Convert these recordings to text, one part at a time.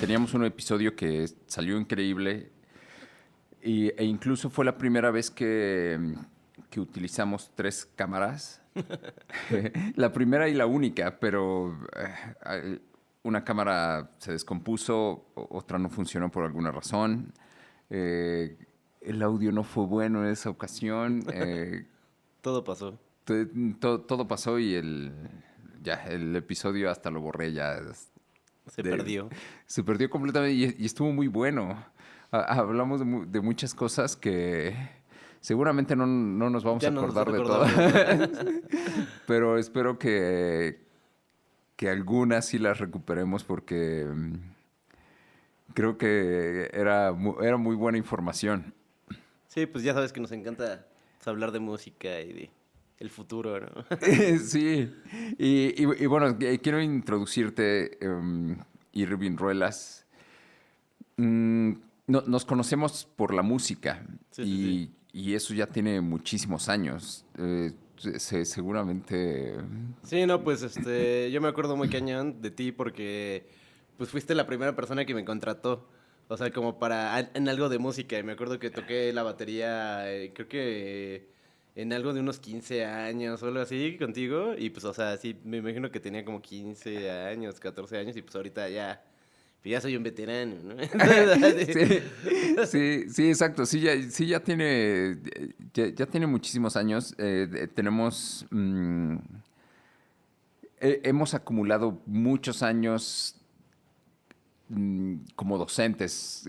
teníamos un episodio que salió increíble e incluso fue la primera vez que utilizamos 3 cámaras. La primera y la única, pero una cámara se descompuso, otra no funcionó por alguna razón. eh, el audio no fue bueno en esa ocasión. Todo pasó. to- todo pasó y el episodio hasta lo borré ya. Se de- perdió. Se perdió completamente y estuvo muy bueno. Hablamos de muchas cosas que seguramente no nos vamos Ya a no nos acordar de todas, recordamos. pero espero que algunas sí las recuperemos porque creo que era muy buena información. Sí, pues ya sabes que nos encanta pues, hablar de música y de el futuro, ¿no? Sí, y bueno, quiero introducirte, Irving Ruelas. Mm, nos conocemos por la música Sí, sí, sí. y eso ya tiene muchísimos años. Seguramente. Sí, no, pues yo me acuerdo muy cañón de ti porque pues fuiste la primera persona que me contrató. O sea, como en algo de música. Y me acuerdo que toqué la batería, creo que en algo de unos 15 años o algo así contigo. Y pues, o sea, sí, me imagino que tenía como 15 años, 14 años. Y pues ahorita ya soy un veterano, ¿no? Sí, sí, sí, exacto. Sí, ya tiene muchísimos años. Tenemos, hemos acumulado muchos años como docentes,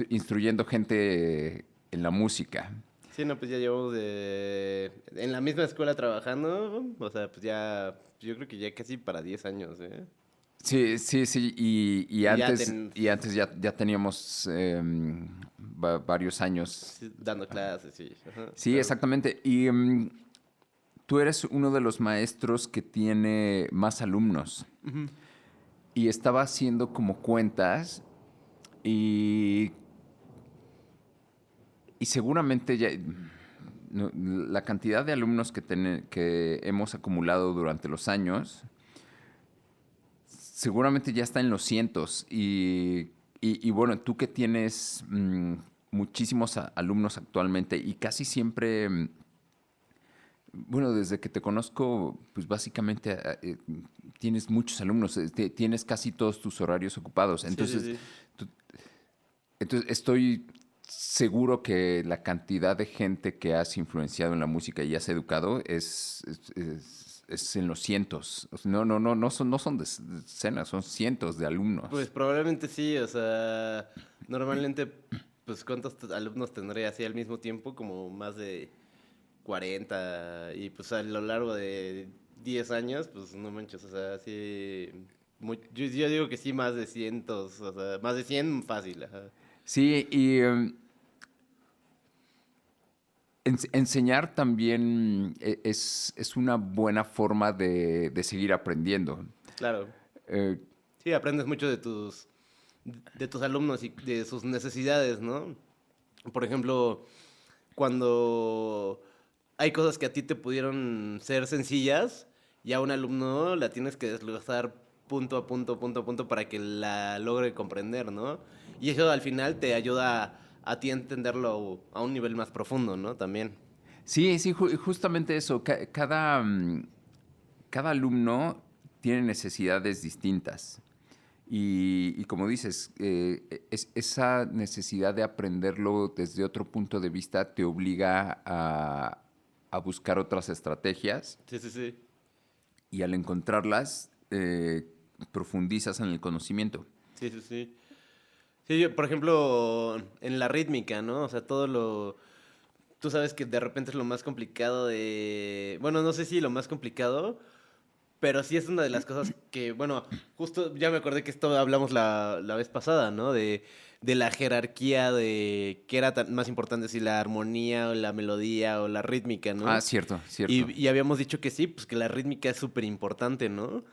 instruyendo gente en la música. Sí, no, pues ya llevamos en la misma escuela trabajando, o sea, pues ya, yo creo que ya casi para 10 años, ¿eh? Sí, sí, sí, y Y ya antes ya teníamos varios años. sí, dando clases, sí, ajá, Sí, claro. exactamente. Y tú eres uno de los maestros que tiene más alumnos. Ujú. Y estaba haciendo como cuentas y, y seguramente ya la cantidad de alumnos que hemos acumulado durante los años seguramente ya está en los cientos. Y bueno, tú que tienes muchísimos alumnos actualmente y casi siempre, bueno, desde que te conozco, pues básicamente tienes muchos alumnos, tienes casi todos tus horarios ocupados. Sí, sí, sí. Tú- entonces estoy seguro que la cantidad de gente que has influenciado en la música y has educado es en los cientos. O sea, no son decenas, son cientos de Pues alumnos. probablemente sí, o sea, normalmente, pues ¿cuántos alumnos tendré así al mismo tiempo? Como más de 40 y pues a lo largo de 10 años, pues no manches, o sea, sí, yo digo que sí, más de cientos, o sea, más de 100 fácil, ajá. Sí, y enseñar también es una buena forma de seguir aprendiendo. Claro. Eh, Sí, aprendes mucho de tus alumnos y de sus necesidades, ¿no? Por ejemplo, cuando hay cosas que a ti te pudieron ser sencillas y a un alumno la tienes que desglosar punto a punto, punto a punto para que la logre comprender, ¿no? Y eso al final te ayuda a ti a entenderlo a un nivel más profundo, ¿no? También. sí, sí, justamente eso. Cada alumno tiene necesidades distintas. Y como dices, esa necesidad de aprenderlo desde otro punto de vista te obliga a buscar otras estrategias Sí, sí, sí. y al encontrarlas profundizas en el conocimiento. Sí, sí, sí. Sí, por ejemplo, en la rítmica, ¿no? O sea, todo lo... Tú sabes que de repente es lo más complicado de... Bueno, no sé si lo más complicado, pero sí es una de las cosas que, bueno, justo ya me acordé que esto hablamos la vez pasada, ¿no? De la jerarquía de qué era más importante, si la armonía o la melodía o la rítmica, Ah, ¿no? cierto, cierto. Y habíamos dicho que sí, pues que la rítmica es súper importante, ¿no?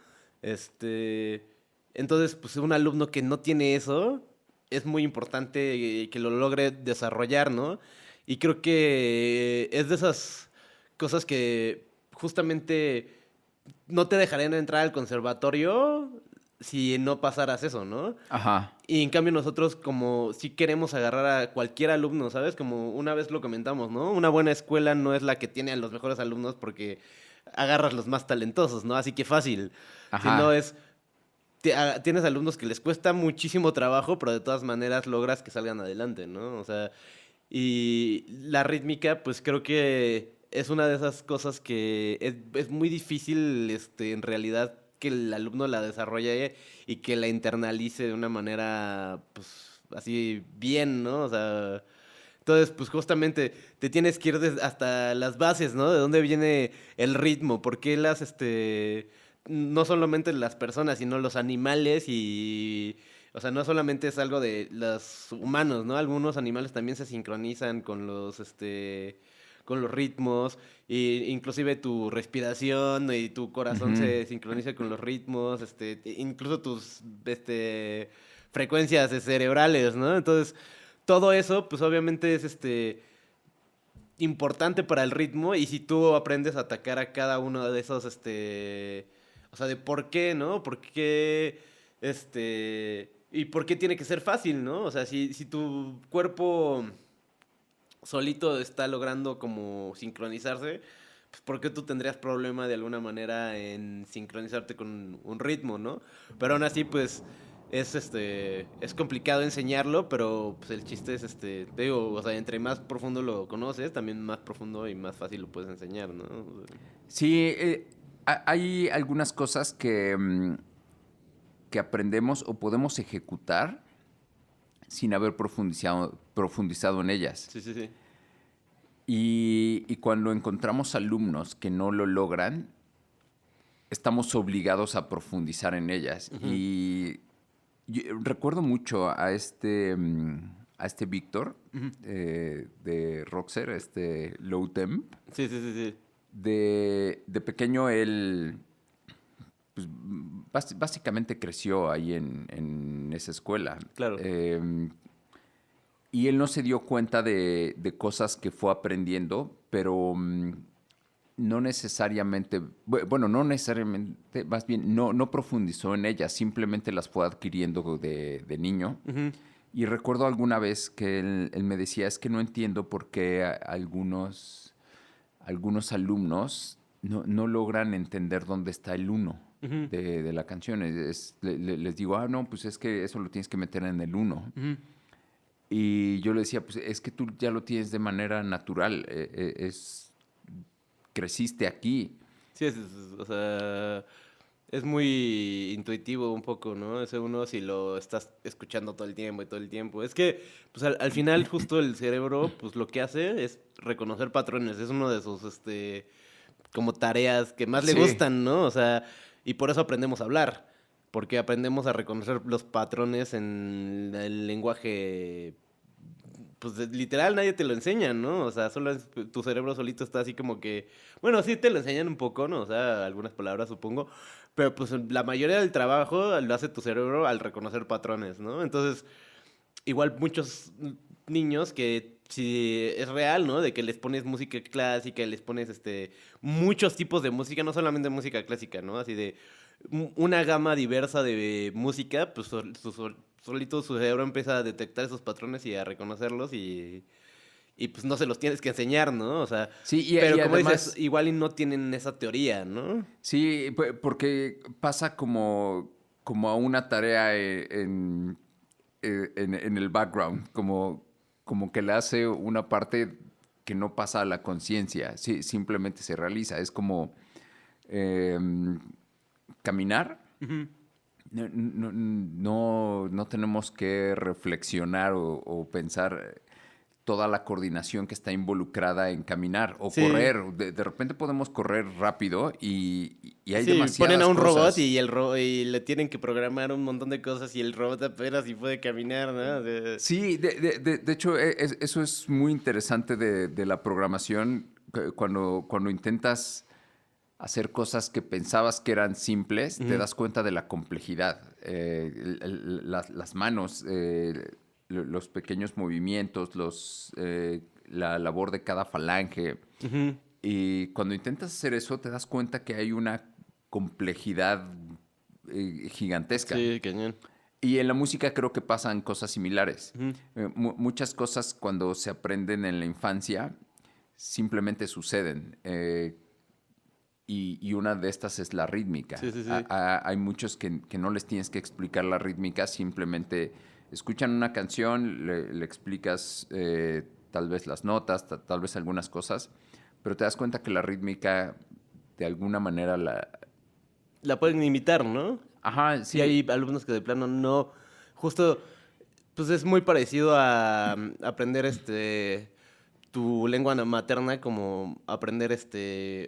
Este... Entonces, pues un alumno que no tiene eso, es muy importante que lo logre desarrollar, ¿no? Y creo que es de esas cosas que justamente no te dejarían entrar al conservatorio si no pasaras eso, ¿no? Ajá. Y en cambio nosotros como si queremos agarrar a cualquier alumno, ¿sabes? Como una vez lo comentamos, ¿no? Una buena escuela no es la que tiene a los mejores alumnos porque agarras los más talentosos, ¿no? Así que fácil. Sino Ajá. es, tienes alumnos que les cuesta muchísimo trabajo, pero de todas maneras logras que salgan adelante, ¿no? O sea, y la rítmica, pues creo que es una de esas cosas que es muy difícil, en realidad, que el alumno la desarrolle y que la internalice de una manera, pues, así bien, ¿no? O sea, entonces, pues justamente te tienes que ir hasta las bases, ¿no? De dónde viene el ritmo, por qué no solamente las personas, sino los animales y, o sea, no solamente es algo de los humanos, ¿no? Algunos animales también se sincronizan con los ritmos, e inclusive tu respiración y tu corazón Ujú. se sincroniza con los ritmos, incluso tus, frecuencias cerebrales, ¿no? Entonces, todo eso, pues obviamente es importante para el ritmo y si tú aprendes a atacar a cada uno de esos, o sea, de por qué, ¿no? ¿Por qué, y por qué tiene que ser fácil, ¿no? O sea, si tu cuerpo solito está logrando como sincronizarse, pues ¿por qué tú tendrías problema de alguna manera en sincronizarte con un ritmo, ¿no? Pero aún así, pues es complicado enseñarlo, pero pues el chiste es te digo, o sea, entre más profundo lo conoces, también más profundo y más fácil lo puedes enseñar, ¿no? Sí, hay algunas cosas que aprendemos o podemos ejecutar sin haber profundizado en ellas. Sí, sí, sí. Y cuando encontramos alumnos que no lo logran, estamos obligados a profundizar en ellas. Ujú. Y yo recuerdo mucho a este Víctor Ujú. de Roxer, este Low Temp. Sí, sí, sí, sí. De pequeño él pues, básicamente creció ahí en esa escuela. Claro. Y él no se dio cuenta de cosas que fue aprendiendo, pero no necesariamente, bueno, no necesariamente, más bien no profundizó en ellas, simplemente las fue adquiriendo de niño. Ujú. Y recuerdo alguna vez que él me decía, es que no entiendo por qué algunos alumnos no logran entender dónde está el uno Ujú. de la canción. Les digo, no, pues es que eso lo tienes que meter en el uno. Ujú. Y yo le decía, pues es que tú ya lo tienes de manera natural, creciste aquí. Sí, o sea, es muy intuitivo un poco, ¿no? Ese uno si lo estás escuchando todo el tiempo y todo el tiempo. Es que, pues al final justo el cerebro, pues lo que hace es reconocer patrones. Es uno de sus, como tareas que más le Sí, gustan, ¿no? O sea, y por eso aprendemos a hablar. Porque aprendemos a reconocer los patrones en el lenguaje pues literal nadie te lo enseña, ¿no? O sea, solo tu cerebro solito está así como que, bueno, sí te lo enseñan un poco, ¿no? O sea, algunas palabras supongo, pero pues la mayoría del trabajo lo hace tu cerebro al reconocer patrones, ¿no? Entonces, igual muchos niños que si es real, ¿no? De que les pones música clásica, les pones muchos tipos de música, no solamente música clásica, ¿no? Así de una gama diversa de música, pues solito su cerebro empieza a detectar esos patrones y a reconocerlos y pues no se los tienes que enseñar, ¿no? O sea, sí, y pero como dices, además, igual y no tienen esa teoría, ¿no? sí, porque pasa como a una tarea en el background, como que le hace una parte que no pasa a la conciencia, sí, simplemente se realiza. Es como em, caminar. Ujú. No tenemos que reflexionar o pensar toda la coordinación que está involucrada en caminar o Sí. correr. De repente podemos correr rápido y hay Sí, ponen a demasiadas un robot cosas. y y le tienen que programar un montón de cosas y el robot apenas si puede caminar, ¿no? O sea, Sí, de hecho, eso es muy interesante de la programación, cuando intentas hacer cosas que pensabas que eran simples, te ujú, das cuenta de la complejidad. Las manos, los pequeños movimientos, la labor de cada falange. ujú. Y cuando intentas hacer eso, te das cuenta que hay una complejidad gigantesca. Sí, cañón. Y en la música creo que pasan cosas similares. Ujú. Muchas cosas cuando se aprenden en la infancia simplemente suceden. Y una de estas es la rítmica. Sí, sí, sí. Hay muchos que no les tienes que explicar la rítmica, simplemente escuchan una canción, le explicas tal vez las notas, tal vez algunas cosas, pero te das cuenta que la rítmica de alguna manera la... La pueden imitar, ¿no? Ajá, Sí, sí. hay alumnos que de plano no. Justo, pues es muy parecido a aprender tu lengua materna como aprender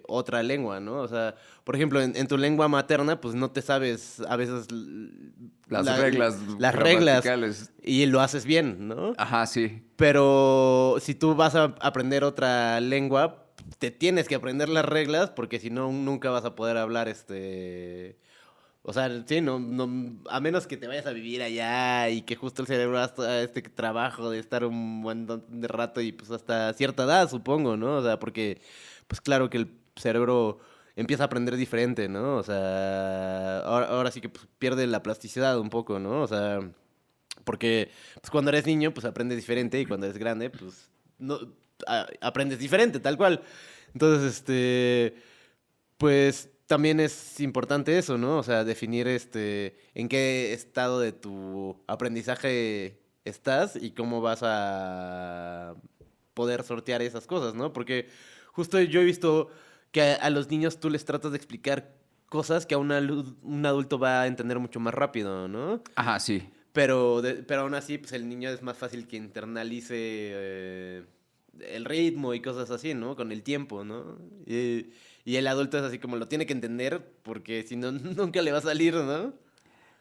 otra lengua, ¿no? O sea, por ejemplo, en tu lengua materna, pues no te sabes a veces Las reglas las reglas gramaticales. y lo haces bien, ¿no? Ajá, sí. Pero si tú vas a aprender otra lengua, te tienes que aprender las reglas porque si no, nunca vas a poder hablar O sea, sí, a menos que te vayas a vivir allá y que justo el cerebro haga este trabajo de estar un buen de rato y pues hasta cierta edad, supongo, ¿no? O sea, porque pues claro que el cerebro empieza a aprender diferente, ¿no? O sea, ahora sí que pues, pierde la plasticidad un poco, ¿no? O sea, porque pues cuando eres niño pues aprendes diferente y cuando eres grande pues no aprendes diferente, tal cual. Entonces, pues también es importante eso, ¿no? O sea, definir en qué estado de tu aprendizaje estás y cómo vas a poder sortear esas cosas, ¿no? Porque justo yo he visto que a los niños tú les tratas de explicar cosas que a un adulto va a entender mucho más rápido, ¿no? Ajá, sí. Pero aún así, pues el niño es más fácil que internalice el ritmo y cosas así, ¿no? Con el tiempo, ¿no? Y el adulto es así como lo tiene que entender porque si no, nunca le va a salir, ¿no?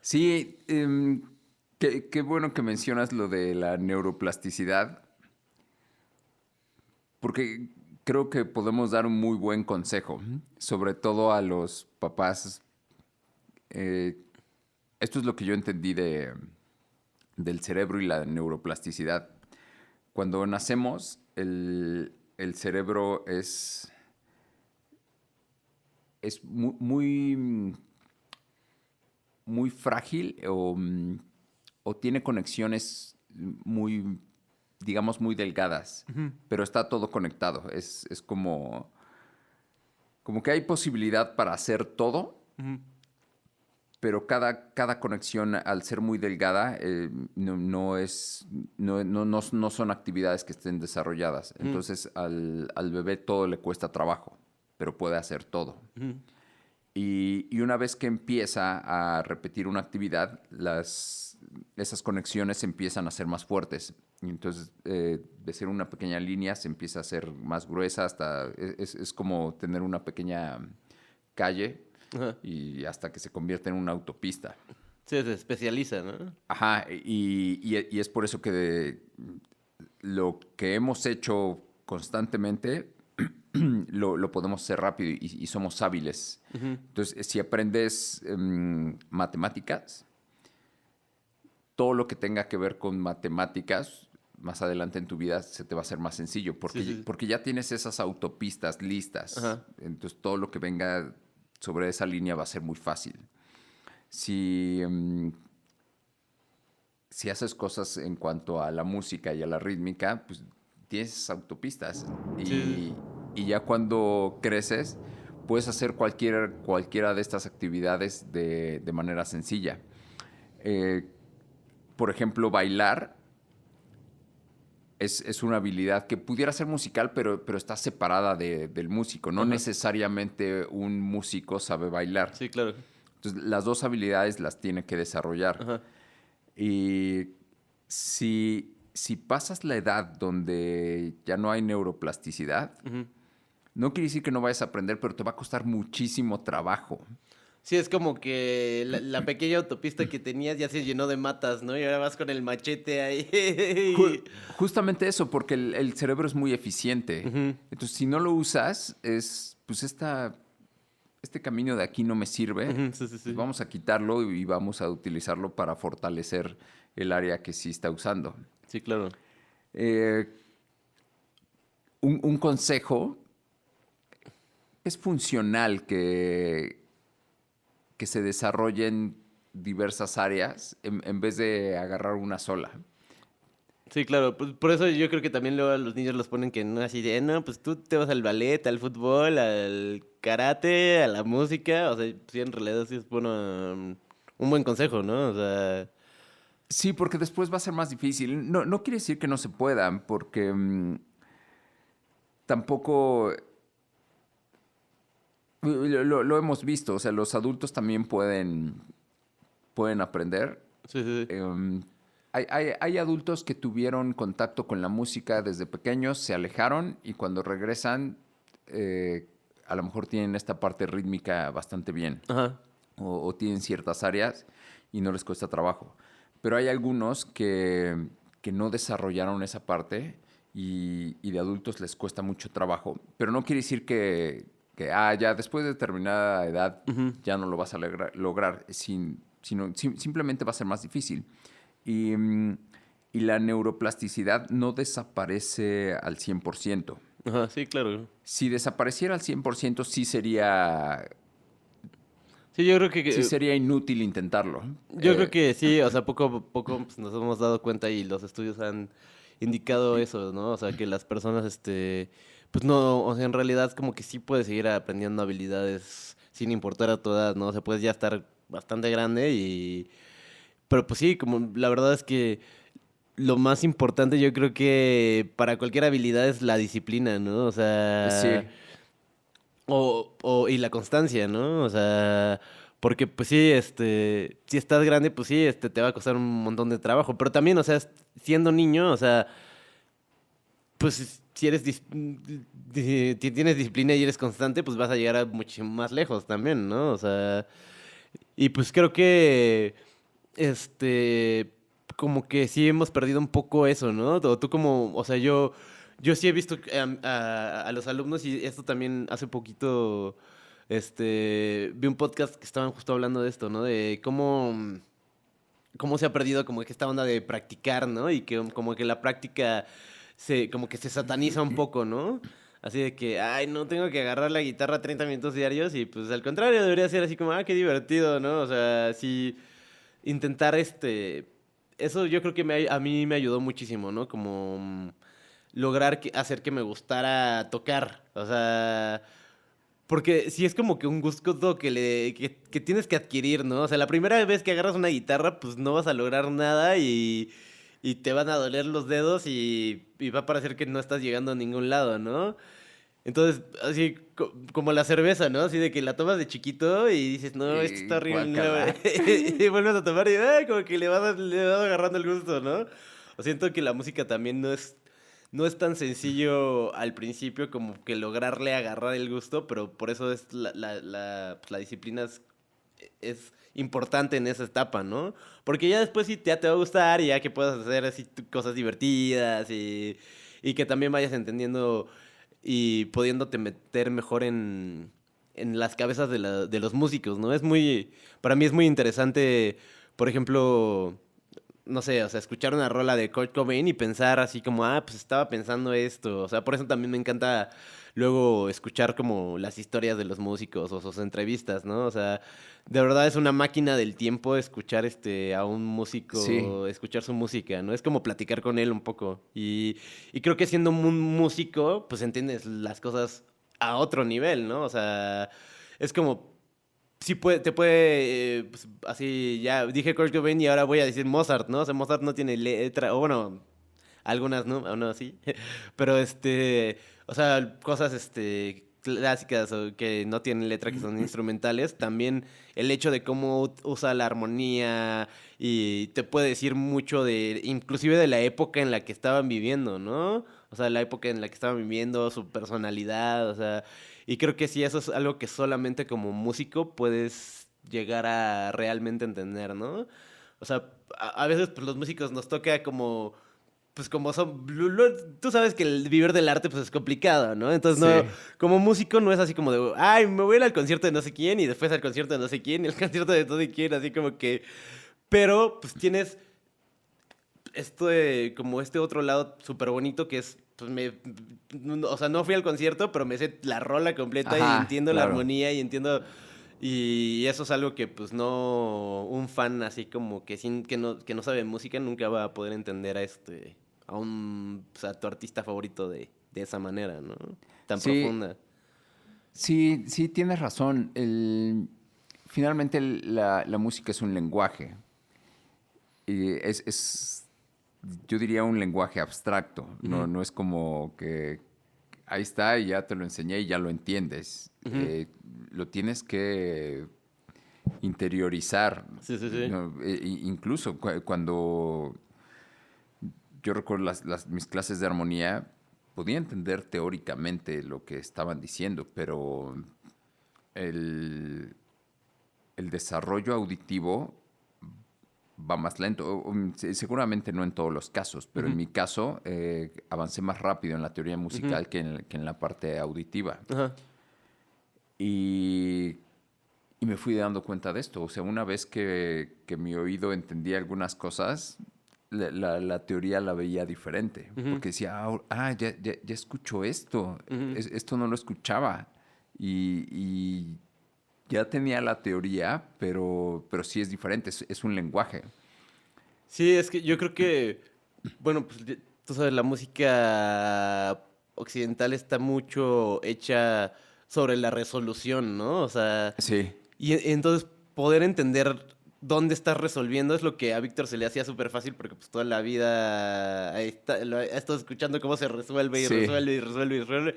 Sí, qué bueno que mencionas lo de la neuroplasticidad, porque creo que podemos dar un muy buen consejo, sobre todo a los papás. Eh, Esto es lo que yo entendí del cerebro y la neuroplasticidad. Cuando nacemos, el cerebro es muy frágil o tiene conexiones muy, digamos, muy delgadas, pero está todo conectado. Es como que hay posibilidad para hacer todo, pero cada conexión, al ser muy delgada, no son actividades que estén desarrolladas. Ujú, Entonces, al bebé todo le cuesta trabajo, pero puede hacer todo. ujú. Y una vez que empieza a repetir una actividad, esas conexiones empiezan a ser más fuertes. Y entonces, de ser una pequeña línea, se empieza a hacer más gruesa, es como tener una pequeña calle Ajá. y hasta que se convierte en una autopista. Sí, se especializa, ¿no? Ajá, y es por eso que lo que hemos hecho constantemente lo podemos hacer rápido y somos hábiles. Ujú, Entonces, si aprendes matemáticas, todo lo que tenga que ver con matemáticas, más adelante en tu vida se te va a hacer más sencillo, sí, sí. porque ya tienes esas autopistas listas. Ajá. Entonces, todo lo que venga sobre esa línea va a ser muy fácil. Si haces cosas en cuanto a la música y a la rítmica, pues tienes esas autopistas. Sí, Y ya cuando creces, puedes hacer cualquiera de estas actividades de manera sencilla. Eh, por ejemplo, bailar es una habilidad que pudiera ser musical, pero está separada del músico. No ajá. necesariamente un músico sabe bailar. Sí, claro. Entonces, las dos habilidades las tiene que desarrollar. Ajá. Y si pasas la edad donde ya no hay neuroplasticidad, Ujú. no quiere decir que no vayas a aprender, pero te va a costar muchísimo trabajo. Sí, es como que la pequeña autopista que tenías ya se llenó de matas, ¿no? Y ahora vas con el machete ahí. Justamente eso, porque el cerebro es muy eficiente. Ujú. Entonces, si no lo usas, pues este camino de aquí no me sirve, Ujú, sí, sí, pues sí. vamos a quitarlo y vamos a utilizarlo para fortalecer el área que sí está usando. Sí, claro. Eh, un consejo es funcional que que se desarrollen diversas áreas en vez de agarrar una sola. Sí, claro, pues por eso yo creo que también luego a los niños los ponen que no así de, no, pues tú te vas al ballet, al fútbol, al karate, a la música, o sea, sí, en realidad sí es bueno, un buen consejo, ¿no? O sea, Sí, porque después va a ser más difícil. No, no quiere decir que no se puedan, porque tampoco lo hemos visto. O sea, los adultos también pueden aprender. sí, sí, sí. Hay adultos que tuvieron contacto con la música desde pequeños, se alejaron y cuando regresan, a lo mejor tienen esta parte rítmica bastante bien Ajá. o tienen ciertas áreas y no les cuesta trabajo. Pero hay algunos que no desarrollaron esa parte y de adultos les cuesta mucho trabajo. Pero no quiere decir que ya después de determinada edad Ujú. ya no lo vas a lograr, simplemente va a ser más difícil. Y, mm, y la neuroplasticidad no desaparece al 100%. Ajá, sí, claro. Si desapareciera al 100%, Sí, yo creo sí que sería inútil intentarlo. yo creo que sí, o sea, poco a poco pues, nos hemos dado cuenta y los estudios han indicado eso, ¿no? O sea, que las personas, pues no, o sea, en realidad como que sí puedes seguir aprendiendo habilidades sin importar a tu edad, ¿no? O sea, puedes ya estar bastante grande y... Pero pues sí, como la verdad es que lo más importante yo creo que para cualquier habilidad es la disciplina, ¿no? O sea... Sí, y la constancia, ¿no? O sea, porque pues sí, si estás grande, pues sí, te va a costar un montón de trabajo. Pero también, o sea, siendo niño, o sea, pues si eres, si tienes disciplina y eres constante, pues vas a llegar a mucho más lejos también, ¿no? O sea, y pues creo que, como que sí hemos perdido un poco eso, ¿no? O tú como, o sea, yo sí he visto a los alumnos y esto también hace poquito, vi un podcast que estaban justo hablando de esto, ¿no? De cómo se ha perdido como que esta onda de practicar, ¿no? Y que como que la práctica como que se sataniza un poco, ¿no? Así de que, ay, no tengo que agarrar la guitarra 30 minutos diarios y pues al contrario, debería ser así como, qué divertido, ¿no? O sea, sí, intentar eso yo creo que a mí me ayudó muchísimo, ¿no? Como lograr hacer que me gustara tocar, o sea... Porque sí es como que un gusto que tienes que adquirir, ¿no? O sea, la primera vez que agarras una guitarra, pues no vas a lograr nada y te van a doler los dedos y va a parecer que no estás llegando a ningún lado, ¿no? Entonces, así como la cerveza, ¿no? Así de que la tomas de chiquito y dices, no, esto está horrible. guácala. Y vuelves a tomar y como que le vas agarrando el gusto, ¿no? O siento que la música también no es tan sencillo al principio como que lograrle agarrar el gusto, pero por eso es pues, la disciplina es importante en esa etapa, ¿no? Porque ya después sí ya te va a gustar y ya que puedas hacer así cosas divertidas y que también vayas entendiendo y pudiéndote meter mejor en las cabezas de los músicos, ¿no? Para mí es muy interesante, por ejemplo, no sé, o sea, escuchar una rola de Kurt Cobain y pensar así como, pues estaba pensando esto. O sea, por eso también me encanta luego escuchar como las historias de los músicos o sus entrevistas, ¿no? O sea, de verdad es una máquina del tiempo escuchar a un Sí, músico, escuchar su música, ¿no? Es como platicar con él un poco. Y creo que siendo un músico, pues entiendes las cosas a otro nivel, ¿no? O sea, es como sí te puede, pues, así, ya dije Kurt Cobain y ahora voy a decir Mozart, ¿no? O sea, Mozart no tiene letra, o bueno, algunas, ¿no? O no, sí. Pero o sea, cosas, clásicas o que no tienen letra, que son instrumentales, también el hecho de cómo usa la armonía y te puede decir mucho inclusive de la época en la que estaban viviendo, ¿no? O sea, la época en la que estaban viviendo, su personalidad, o sea, y creo que sí, eso es algo que solamente como músico puedes llegar a realmente entender, ¿no? O sea, a veces pues, los músicos nos toca como pues como son, tú sabes que el vivir del arte pues es complicado, ¿no? Entonces no, sí. como músico no es así como de, ay, me voy a ir al concierto de no sé quién y después al concierto de no sé quién y al concierto de no sé quién, así como que, pero pues tienes como este otro lado súper bonito que es, pues o sea, no fui al concierto, pero me sé la rola completa y Ajá, entiendo la claro. armonía y entiendo Y eso es algo que pues no, un fan así como que sin, que no sabe música nunca va a poder entender a un, pues, a tu artista favorito de esa manera, ¿no? Tan Sí, profunda. sí, sí, tienes razón. Finalmente la música es un lenguaje. Y yo diría un lenguaje abstracto. No, Ujú, no es como que ahí está y ya te lo enseñé y ya lo entiendes. ujú. Lo tienes que interiorizar. Sí, sí, sí. ¿No? Incluso cuando yo recuerdo mis clases de armonía, podía entender teóricamente lo que estaban diciendo, pero el, el desarrollo auditivo va más lento. Seguramente no en todos los casos, pero en Ujú, mi caso avancé más rápido en la teoría ujú. musical que en la parte auditiva. Ajá. Y, y me fui dando cuenta de esto. O sea, una vez que mi oído entendía algunas cosas, la teoría la veía diferente. Ujú, Porque decía, ya escucho esto. ujú. Esto no lo escuchaba. Y ya tenía la teoría, pero sí es diferente. Es un lenguaje. Sí, es que yo creo que, bueno, pues tú sabes, la música occidental está mucho hecha sobre la resolución, ¿no? O sea, Sí, y entonces poder entender dónde estás resolviendo es lo que a Víctor se le hacía súper fácil porque pues toda la vida ahí ha estado escuchando cómo se resuelve y sí. resuelve y resuelve y resuelve.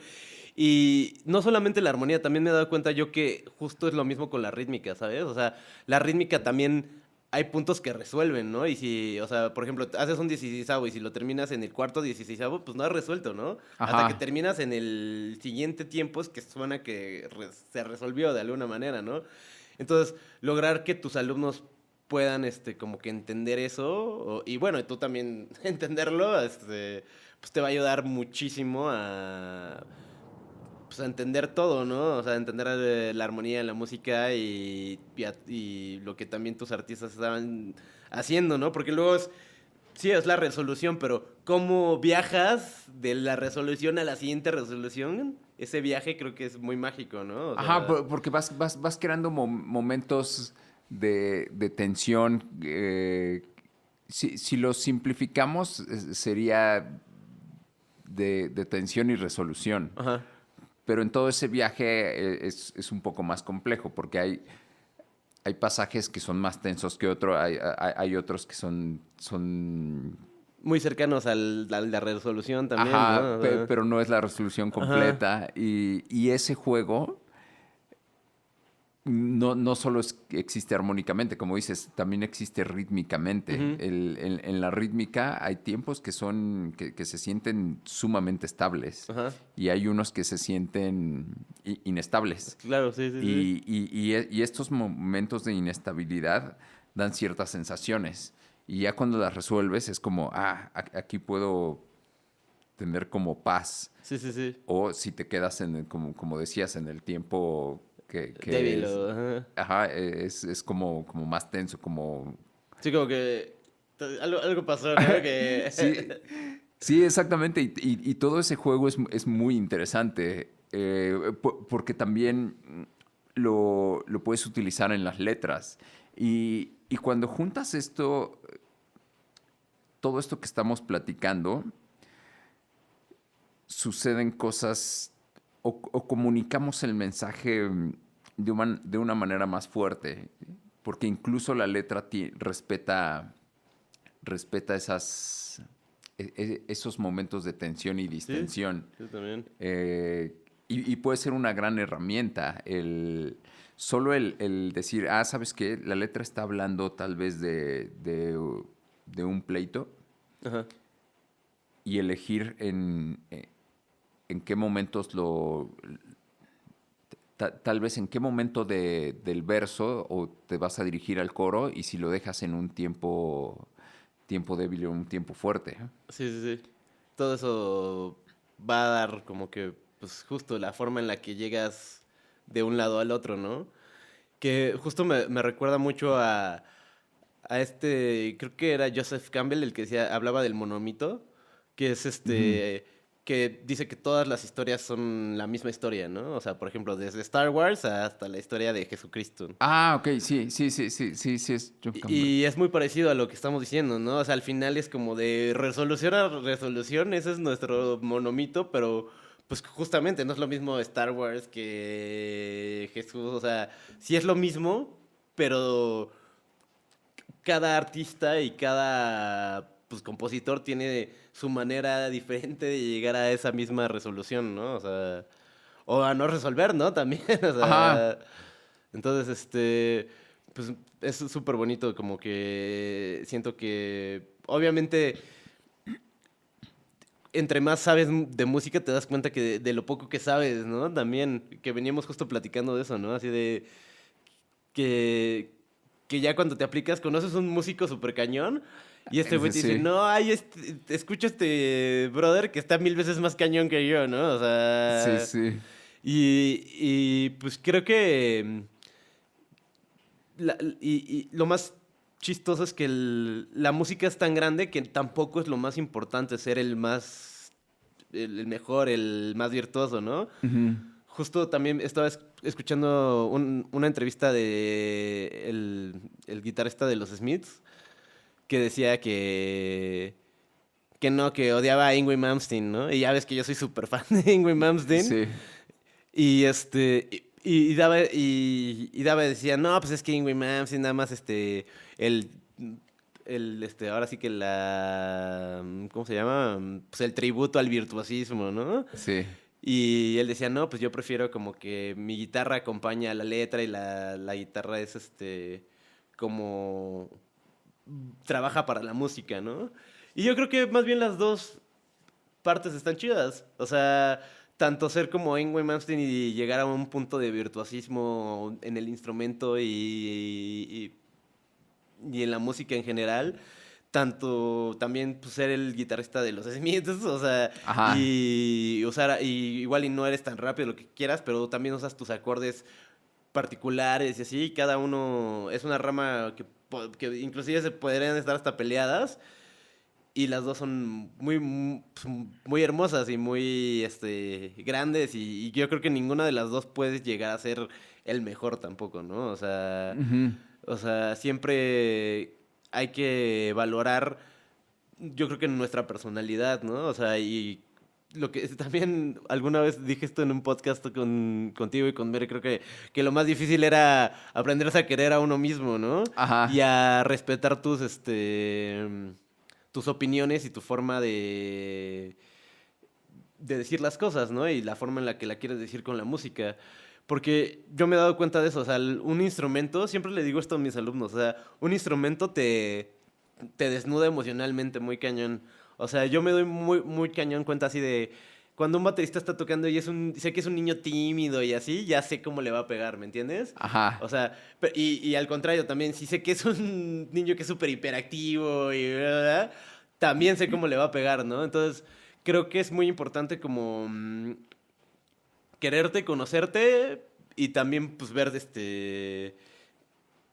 Y no solamente la armonía, también me he dado cuenta yo que justo es lo mismo con la rítmica, ¿sabes? O sea, la rítmica también hay puntos que resuelven, ¿no? Y si, o sea, por ejemplo, haces un dieciseisavo y si lo terminas en el cuarto dieciseisavo, pues no has resuelto, ¿no? Hasta que Ajá. terminas en el siguiente tiempo es que suena que se resolvió de alguna manera, ¿no? Entonces, lograr que tus alumnos puedan, como que entender eso, y bueno, y tú también entenderlo, pues te va a ayudar muchísimo a pues, a entender todo, ¿no? O sea, entender la armonía en la música y lo que también tus artistas estaban haciendo, ¿no? Porque luego sí, es la resolución, pero ¿cómo viajas de la resolución a la siguiente resolución? Ese viaje creo que es muy mágico, ¿no? O Ajá, sea, porque vas creando momentos de tensión. Si lo simplificamos, sería de tensión y resolución. ajá. Pero en todo ese viaje es un poco más complejo, porque hay pasajes que son más tensos que otros, hay otros que son. Muy cercanos a la resolución también, Ajá, ¿no? O sea, pero no es la resolución ajá, completa. Y ese juego no solo existe armónicamente, como dices, también existe rítmicamente. ujú, En la rítmica hay tiempos que se sienten sumamente estables ajá. y hay unos que se sienten inestables. Claro, sí, sí, sí. Y estos momentos de inestabilidad dan ciertas sensaciones. Y ya cuando las resuelves es como, aquí puedo tener como paz. Sí, sí, sí. O si te quedas como decías, en el tiempo que Débil, es, ajá. ajá, es como más tenso, como. Sí, como que algo pasó, ¿no? Sí, Que... sí, exactamente. Y todo ese juego es muy interesante, porque también lo puedes utilizar en las letras. Y cuando juntas todo esto que estamos platicando, suceden cosas o comunicamos el mensaje de una manera más fuerte, porque incluso la letra respeta esos momentos de tensión y Sí, distensión. yo también. Y puede ser una gran herramienta solo el decir, ¿sabes qué? La letra está hablando tal vez de un pleito Ajá. y elegir en qué momentos tal vez en qué momento del verso o te vas a dirigir al coro y si lo dejas en un tiempo débil o un tiempo fuerte. Sí, sí, sí. Todo eso va a dar como que, pues justo la forma en la que llegas de un lado al otro, ¿no? Que justo me recuerda mucho a creo que era Joseph Campbell el que decía, hablaba del monomito, que es Ujú. que dice que todas las historias son la misma historia, ¿no? O sea, por ejemplo, desde Star Wars hasta la historia de Jesucristo. Ah, ok, sí, es John Campbell. Y es muy parecido a lo que estamos diciendo, ¿no? O sea, al final es como de resolución a resolución, ese es nuestro monomito, pero pues justamente no es lo mismo Star Wars que Jesús, o sea, sí es lo mismo, pero cada artista y cada pues, compositor tiene su manera diferente de llegar a esa misma resolución, ¿no? O sea, o a no resolver, ¿no? También, o Ajá, sea, entonces, pues es súper bonito, como que siento que, obviamente, entre más sabes de música, te das cuenta que de lo poco que sabes, ¿no? También, que veníamos justo platicando de eso, ¿no? Así de que, que ya cuando te aplicas, conoces un músico súper cañón y este güey te dice, sí, no, ay, escucha este brother que está 1000 veces más cañón que yo, ¿no? O sí, sea, sí. y pues creo que y lo más chistoso es que la música es tan grande que tampoco es lo más importante ser el más, el mejor, el más virtuoso, ¿no? Ujú. Justo también estaba escuchando una entrevista de el guitarrista de los Smiths que decía que no, que odiaba a Yngwie Malmsteen, ¿no? Y ya ves que yo soy súper fan de Yngwie Malmsteen. Sí, Y y Dava decía, no, pues es que Ingrid Malmsteen nada más el, ahora sí que ¿cómo se llama? Pues el tributo al virtuosismo, ¿no? sí. Y él decía, no, pues yo prefiero como que mi guitarra acompaña la letra y la guitarra es como trabaja para la música, ¿no? Y yo creo que más bien las dos partes están chidas. O sea, tanto ser como Ingrid Malmsteen y llegar a un punto de virtuosismo en el instrumento y en la música en general. Tanto también pues, ser el guitarrista de los Smiths, o sea, Ajá. y usar, y igual y no eres tan rápido lo que quieras, pero también usas tus acordes particulares y así, cada uno es una rama que inclusive se podrían estar hasta peleadas, y las dos son muy hermosas y muy grandes. Y yo creo que ninguna de las dos puede llegar a ser el mejor tampoco, ¿no? Ujú. O sea, siempre hay que valorar, yo creo que nuestra personalidad, ¿no? O sea, y lo que también alguna vez dije esto en un podcast contigo y con Mere, creo que lo más difícil era aprenderse a querer a uno mismo, ¿no? Y Ajá. a respetar tus opiniones y tu forma de decir las cosas, ¿no? Y la forma en la que la quieres decir con la música. Porque yo me he dado cuenta de eso, o sea, un instrumento, siempre le digo esto a mis alumnos, o sea, un instrumento te desnuda emocionalmente muy cañón. O sea, yo me doy muy cañón cuenta así de cuando un baterista está tocando y sé que es un niño tímido y así, ya sé cómo le va a pegar, ¿me entiendes? Ajá. O sea, y al contrario también, si sé que es un niño que es súper hiperactivo y bla, bla, bla, también sé cómo le va a pegar, ¿no? Entonces, creo que es muy importante como quererte, conocerte y también pues ver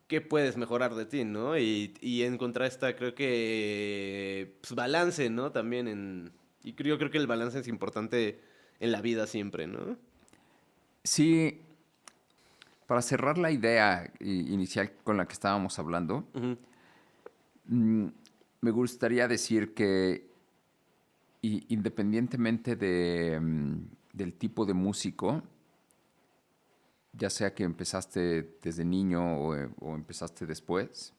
qué puedes mejorar de ti, ¿no? Y encontrar creo que, pues, balance, ¿no? También yo creo que el balance es importante en la vida siempre, ¿no? Sí, para cerrar la idea inicial con la que estábamos hablando, Ujú. mm, me gustaría decir que independientemente del tipo de músico, ya sea que empezaste desde niño o empezaste después,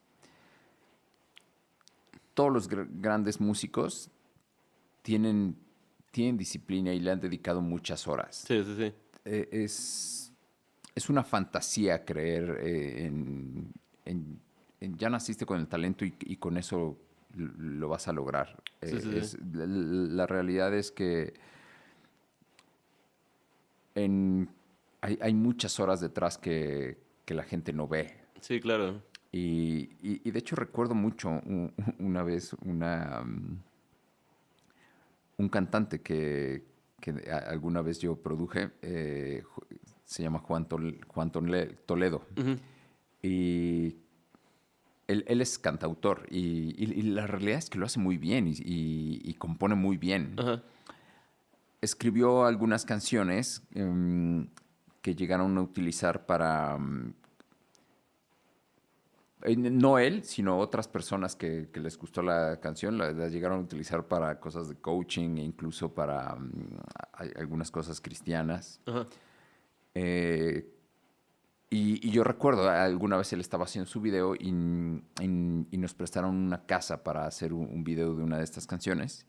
todos los grandes músicos tienen, tienen disciplina y le han dedicado muchas horas. Sí, sí, sí. Eh, es, es una fantasía creer ya naciste con el talento y con eso lo vas a lograr. Sí, sí, sí. La realidad es que en, hay muchas horas detrás que la gente no ve. Sí, claro. Y de hecho recuerdo mucho una vez un cantante que alguna vez yo produje, se llama Juan Toledo. Ujú. Y él es cantautor y la realidad es que lo hace muy bien y compone muy bien. Ajá. escribió algunas canciones que llegaron a utilizar para, no él, sino otras personas que les gustó la canción, la llegaron a utilizar para cosas de coaching e incluso para algunas cosas cristianas. Ajá. Y yo recuerdo, alguna vez él estaba haciendo su video y nos prestaron una casa para hacer un video de una de estas canciones.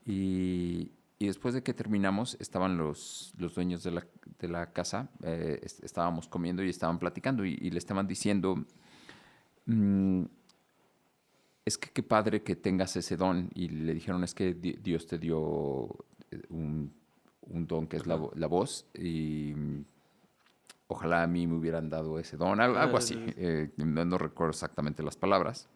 Y después de que terminamos, estaban los dueños de la casa, estábamos comiendo y estaban platicando y le estaban diciendo, es que qué padre que tengas ese don. Y le dijeron, es que Dios te dio un don que es la voz y ojalá a mí me hubieran dado ese don, algo así. No recuerdo exactamente las palabras.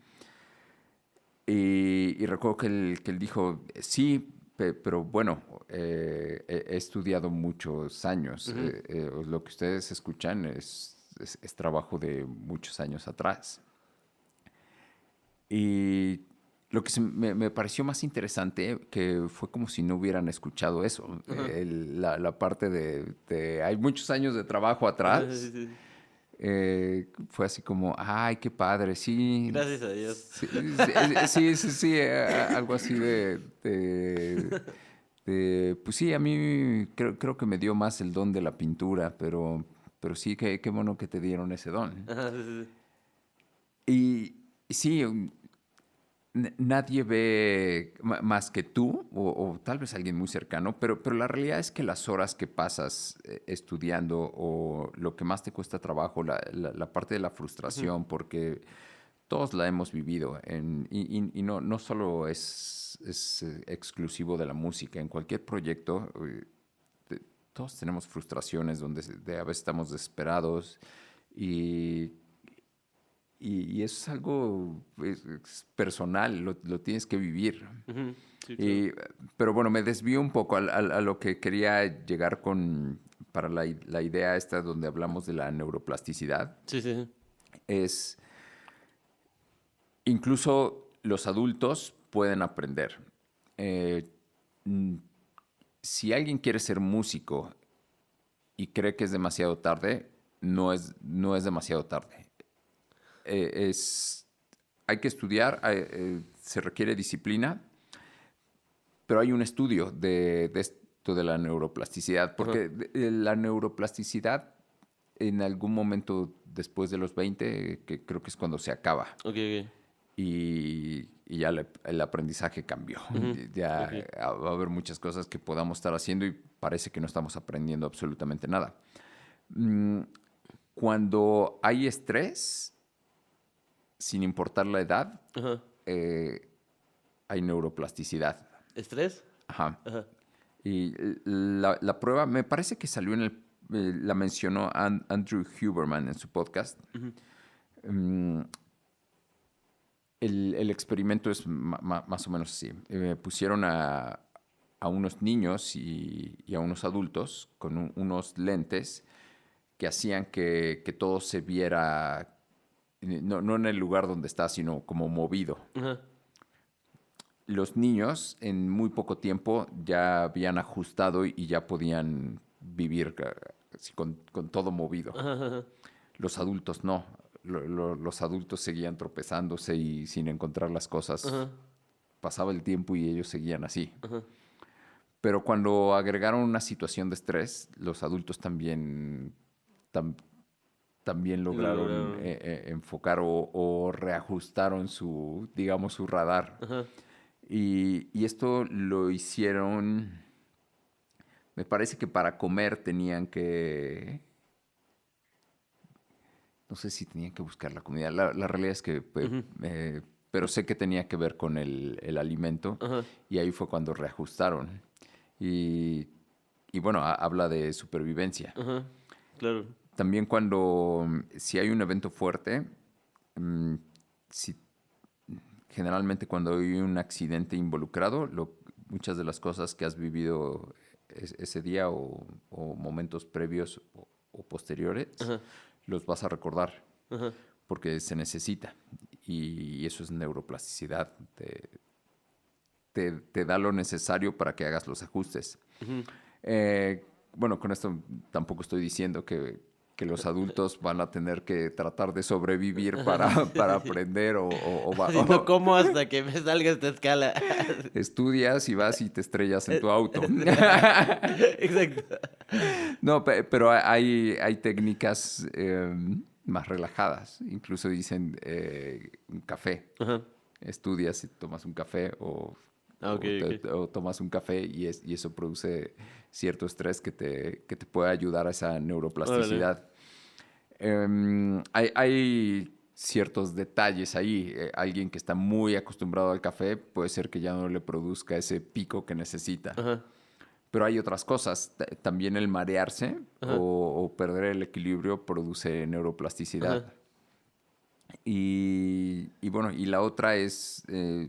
Y recuerdo que él dijo, sí, pero bueno, he estudiado muchos años. Lo que ustedes escuchan es trabajo de muchos años atrás. Y lo que me pareció más interesante, que fue como si no hubieran escuchado eso. La parte de hay muchos años de trabajo atrás. Sí. Fue así como, ay, qué padre, sí. Gracias a Dios. Sí, algo así pues sí, a mí creo que me dio más el don de la pintura, pero sí, qué bueno que te dieron ese don. Ajá, sí. Y sí, nadie ve más que tú, o tal vez alguien muy cercano, pero la realidad es que las horas que pasas estudiando o lo que más te cuesta trabajo, la parte de la frustración, porque todos la hemos vivido y no solo es exclusivo de la música, en cualquier proyecto todos tenemos frustraciones donde a veces estamos desesperados y eso es algo es personal, lo tienes que vivir. Sí, claro. Pero bueno, me desvío un poco a lo que quería llegar para la idea esta donde hablamos de la neuroplasticidad. Sí. Es, incluso los adultos pueden aprender. Eh, si alguien quiere ser músico y cree que es demasiado tarde, no es demasiado tarde. Hay que estudiar, se requiere disciplina, pero hay un estudio de esto de la neuroplasticidad, porque la neuroplasticidad en algún momento después de los 20, que creo que es cuando se acaba. Ok. Y ya el aprendizaje cambió. Ya va a haber muchas cosas que podamos estar haciendo y parece que no estamos aprendiendo absolutamente nada. Cuando hay estrés, sin importar la edad, hay neuroplasticidad. ¿Estrés? Ajá. Y la prueba, me parece que salió la mencionó Andrew Huberman en su podcast. El experimento es más o menos así. Pusieron a unos niños y a unos adultos con unos lentes que hacían que todo se viera, no en el lugar donde está, sino como movido. Los niños en muy poco tiempo ya habían ajustado y ya podían vivir así, con todo movido. Los adultos no. Los adultos seguían tropezándose y sin encontrar las cosas. Pasaba el tiempo y ellos seguían así. Pero cuando agregaron una situación de estrés, los adultos también lograron enfocar o reajustaron su radar. Y esto lo hicieron, me parece que para comer tenían que, no sé si tenían que buscar la comida. La realidad es que, pero sé que tenía que ver con el alimento. Y ahí fue cuando reajustaron. Y bueno, habla de supervivencia. Claro. También si hay un evento fuerte, generalmente cuando hay un accidente involucrado, muchas de las cosas que has vivido ese día o momentos previos o posteriores, los vas a recordar porque se necesita. Y eso es neuroplasticidad. te da lo necesario para que hagas los ajustes. Ujú. Bueno, con esto tampoco estoy diciendo que los adultos van a tener que tratar de sobrevivir para aprender Así no como hasta que me salga esta escala. estudias y vas y te estrellas en tu auto. Exacto. No, pero hay técnicas más relajadas. Incluso dicen un café. Ajá. Estudias y tomas un café o, Ah, ok, ok. o tomas un café y eso produce cierto estrés que te puede ayudar a esa Órale. neuroplasticidad. Hay ciertos detalles ahí. Alguien que está muy acostumbrado al café puede ser que ya no le produzca ese pico que necesita. Ajá. Pero hay otras cosas. También el marearse Ajá. o perder el equilibrio produce Ajá. neuroplasticidad. Y bueno, y la otra es,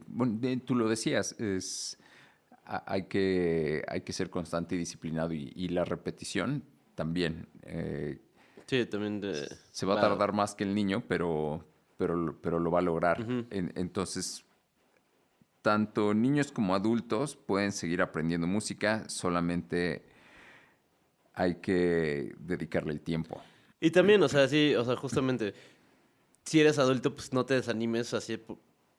bueno, tú lo decías, hay que ser constante y disciplinado y la repetición también. Sí, también Se va a va. tardar más que el niño, pero lo va a lograr. Ujú. Entonces, tanto niños como adultos pueden seguir aprendiendo música, solamente hay que dedicarle el tiempo. Y también, o sea, sí, o sea, justamente, si eres adulto, pues no te desanimes así,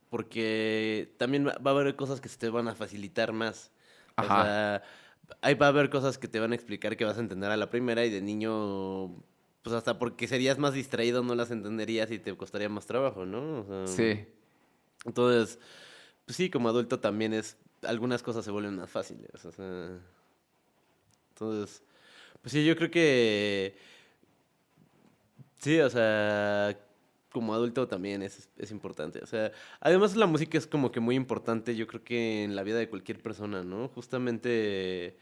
porque también va a haber cosas que se te van a facilitar más. O Ajá, sea, ahí va a haber cosas que te van a explicar que vas a entender a la primera y de niño, pues hasta porque serías más distraído no las entenderías y te costaría más trabajo, ¿no? O sea, sí. entonces, pues sí, como adulto también algunas cosas se vuelven más fáciles, o sea, entonces, pues sí, yo creo que sí, o sea, como adulto también es importante. O sea, además la música es como que muy importante, yo creo que en la vida de cualquier persona, ¿no? Justamente,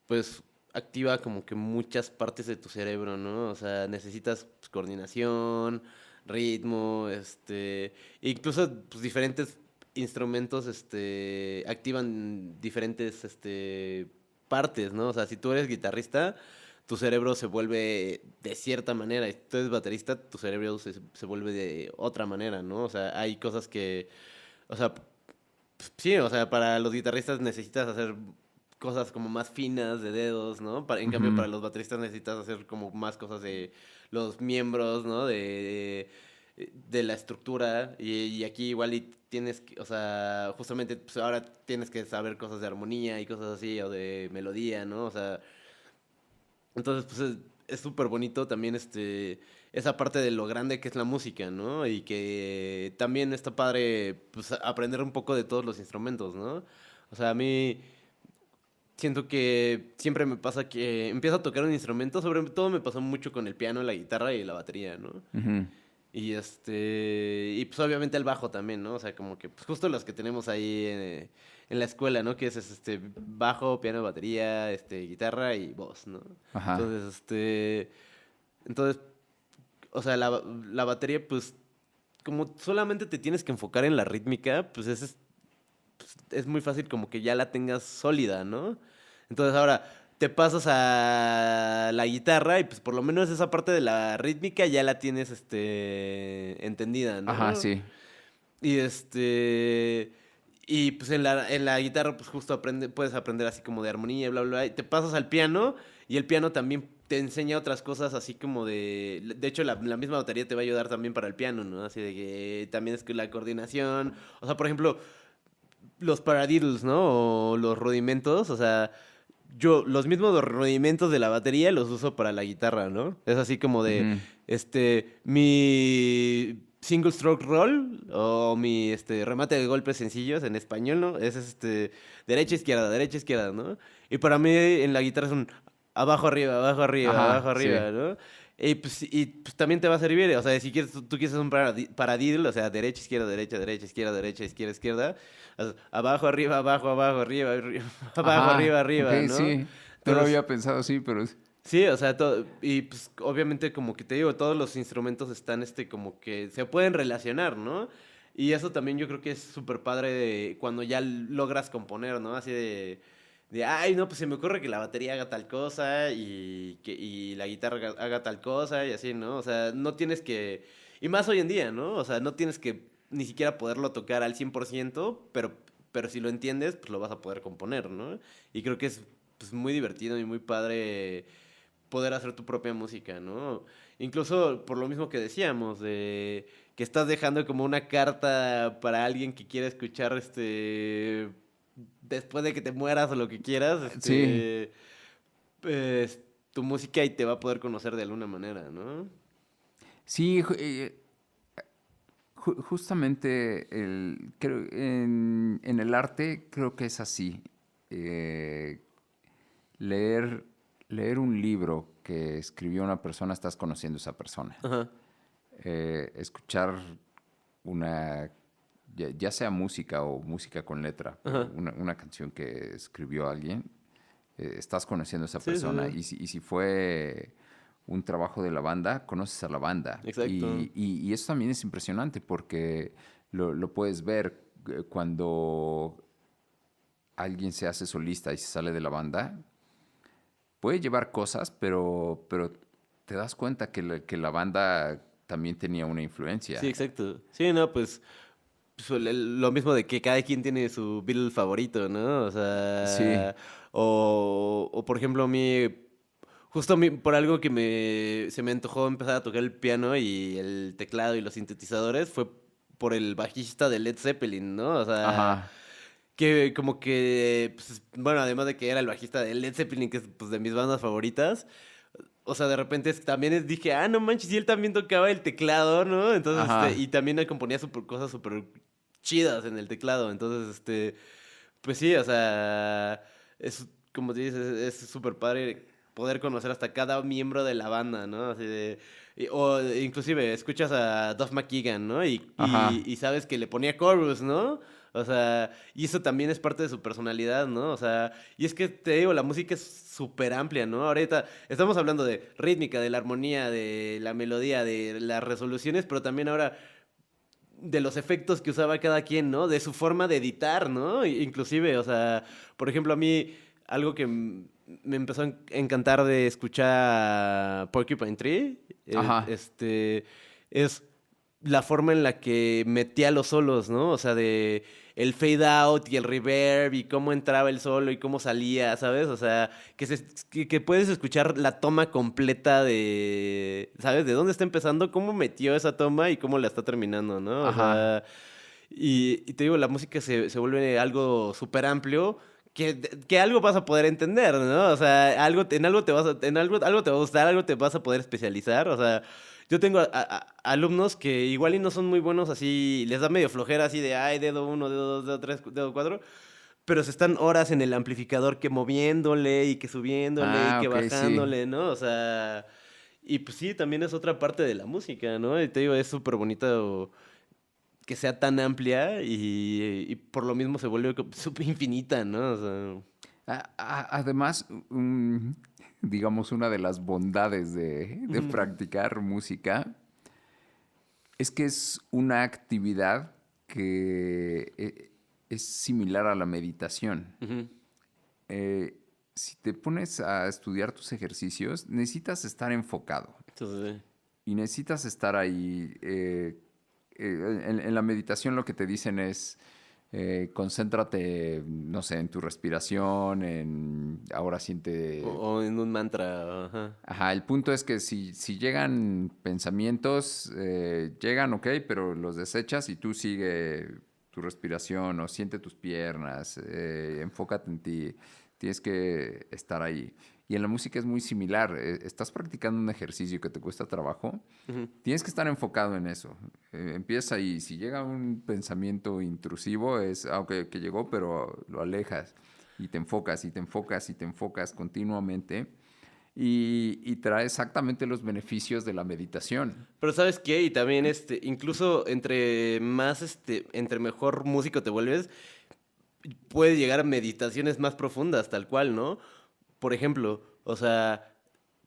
pues activa como que muchas partes de tu cerebro, ¿no? O sea, necesitas pues, coordinación, ritmo, incluso pues, diferentes instrumentos, activan diferentes, partes, ¿no? O sea, si tú eres guitarrista, tu cerebro se vuelve de cierta manera, y si tú eres baterista, tu cerebro se vuelve de otra manera, ¿no? O sea, hay cosas que, o sea, sí, o sea, para los guitarristas necesitas hacer cosas como más finas de dedos, ¿no? En cambio, Ujú. para los bateristas necesitas hacer como más cosas de los miembros, ¿no? De la estructura. Y aquí igual y tienes que, o sea, justamente pues ahora tienes que saber cosas de armonía y cosas así, o de melodía, ¿no? O sea, entonces, pues es súper bonito también esa parte de lo grande que es la música, ¿no? Y que también está padre, pues, aprender un poco de todos los instrumentos, ¿no? O sea, a mí siento que siempre me pasa que empiezo a tocar un instrumento, sobre todo me pasó mucho con el piano, la guitarra y la batería, ¿no? Ujú. Y pues obviamente el bajo también, ¿no? O sea, como que pues justo los que tenemos ahí en la escuela, ¿no? Que es bajo, piano, batería, guitarra y voz, ¿no? Ajá. Entonces, entonces, o sea, la batería, pues, como solamente te tienes que enfocar en la rítmica, pues es muy fácil como que ya la tengas sólida, ¿no? Entonces ahora te pasas a la guitarra y pues por lo menos esa parte de la rítmica ya la tienes entendida, Ajá, ¿no? sí. Y y pues en la guitarra pues justo puedes aprender así como de armonía y bla, bla, bla. Y te pasas al piano y el piano también te enseña otras cosas así como de hecho la misma batería te va a ayudar también para el piano, ¿no? Así de que también es que la coordinación, o sea, por ejemplo, los paradiddles, ¿no? O los rudimentos, o sea, yo los mismos rudimentos de la batería los uso para la guitarra, ¿no? Es así como de, Ujú. mi single stroke roll o mi, remate de golpes sencillos en español, ¿no? Es, derecha, izquierda, ¿no? Y para mí en la guitarra es un abajo, arriba, abajo, arriba, abajo, Ajá, arriba, sí. ¿no? Y pues también te va a servir, o sea, si quieres, tú quieres hacer un paradiddle, o sea, derecha, izquierda, derecha, derecha, izquierda, derecha, izquierda, izquierda, abajo, arriba, abajo, abajo, arriba, abajo, arriba, Ajá, ok, arriba, ¿no? sí. No lo Entonces, había pensado así, pero sí, o sea, y pues obviamente como que te digo, todos los instrumentos están como que se pueden relacionar, ¿no? Y eso también yo creo que es súper padre cuando ya logras componer, ¿no? Así ay, no, pues se me ocurre que la batería haga tal cosa y la guitarra haga tal cosa y así, ¿no? O sea, no tienes que, y más hoy en día, ¿no? O sea, no tienes que ni siquiera poderlo tocar al 100%, pero pero si lo entiendes, pues lo vas a poder componer, ¿no? Y creo que es pues, muy divertido y muy padre poder hacer tu propia música, ¿no? Incluso por lo mismo que decíamos, de que estás dejando como una carta para alguien que quiera escuchar, después de que te mueras o lo que quieras, Sí, pues, tu música y te va a poder conocer de alguna manera, ¿no? sí, justamente en el arte creo que es así. Eh, leer, leer un libro que escribió una persona, estás conociendo a esa persona. Ajá, Escuchar una, ya sea música o música con letra, pero ajá. una canción que escribió alguien, estás conociendo a esa Sí, sí, persona. sí. Y si fue un trabajo de la banda, conoces a la banda. Exacto. Y eso también es impresionante porque lo puedes ver cuando alguien se hace solista y se sale de la banda. Puede llevar cosas, pero te das cuenta que la banda también tenía una Sí, influencia. exacto. Sí, no, pues, lo mismo de que cada quien tiene su Beatle favorito, ¿no? O Sí, sea, o por ejemplo, a mí, justo a mí, por algo que se me antojó empezar a tocar el piano y el teclado y los sintetizadores, fue por el bajista de Led Zeppelin, ¿no? O sea, ajá, que como que, pues, bueno, además de que era el bajista de Led Zeppelin, que es pues, de mis bandas favoritas, o sea, de repente dije, ah, no manches, y él también tocaba el teclado, ¿no? Entonces, ajá. y también componía cosas súper chidas en el teclado. Entonces, pues sí, o sea, es, como te dices, es súper padre poder conocer hasta cada miembro de la banda, ¿no? Así de, o inclusive escuchas a Duff McKagan, ¿no? Ajá, Y sabes que le ponía chorus, ¿no? O sea, y eso también es parte de su personalidad, ¿no? O sea, y es que te digo, la música es súper amplia, ¿no? Ahorita estamos hablando de rítmica, de la armonía, de la melodía, de las resoluciones, pero también ahora de los efectos que usaba cada quien, ¿no? De su forma de editar, ¿no? Inclusive, o sea, por ejemplo, a mí algo que me empezó a encantar de escuchar Porcupine Tree, ajá, es la forma en la que metía los solos, ¿no? O sea, de el fade out y el reverb y cómo entraba el solo y cómo salía, ¿sabes? O sea, que puedes escuchar la toma completa de, ¿sabes? De dónde está empezando, cómo metió esa toma y cómo la está terminando, ¿no? O ajá. sea, y te digo, la música se vuelve algo súper amplio. Que algo vas a poder entender, ¿no? O sea, en algo te vas algo te va a gustar, algo te vas a poder especializar. O sea, yo tengo alumnos que igual y no son muy buenos así, les da medio flojera así de, ay, dedo uno, dedo dos, dedo tres, dedo cuatro, pero se están horas en el amplificador que moviéndole y que subiéndole y Ah, que ok, sí. bajándole, ¿no? O sea, y pues sí, también es otra parte de la música, ¿no? Y te digo, es súper bonito que sea tan amplia y por lo mismo se vuelve súper infinita, ¿no? O sea, Además, digamos, una de las bondades de ujú, practicar música es que es una actividad que es similar a la meditación. ujú. Eh, si te pones a estudiar tus ejercicios, necesitas estar enfocado Entonces, y necesitas estar ahí. En la meditación lo que te dicen es, concéntrate, no sé, en tu respiración, ahora siente. o en un mantra, ajá. Ajá, el punto es que si llegan pensamientos, llegan, ok, pero los desechas y tú sigue tu respiración o siente tus piernas, enfócate en ti, tienes que estar ahí. Y en la música es muy similar, estás practicando un ejercicio que te cuesta trabajo, Ujú. tienes que estar enfocado en eso. Empieza ahí, si llega un pensamiento intrusivo, aunque que llegó, pero lo alejas y te enfocas y te enfocas y te enfocas continuamente y trae exactamente los beneficios de la meditación. Pero ¿sabes qué? Y también, incluso entre mejor músico te vuelves, puedes llegar a meditaciones más profundas, tal cual, ¿no? Por ejemplo, o sea,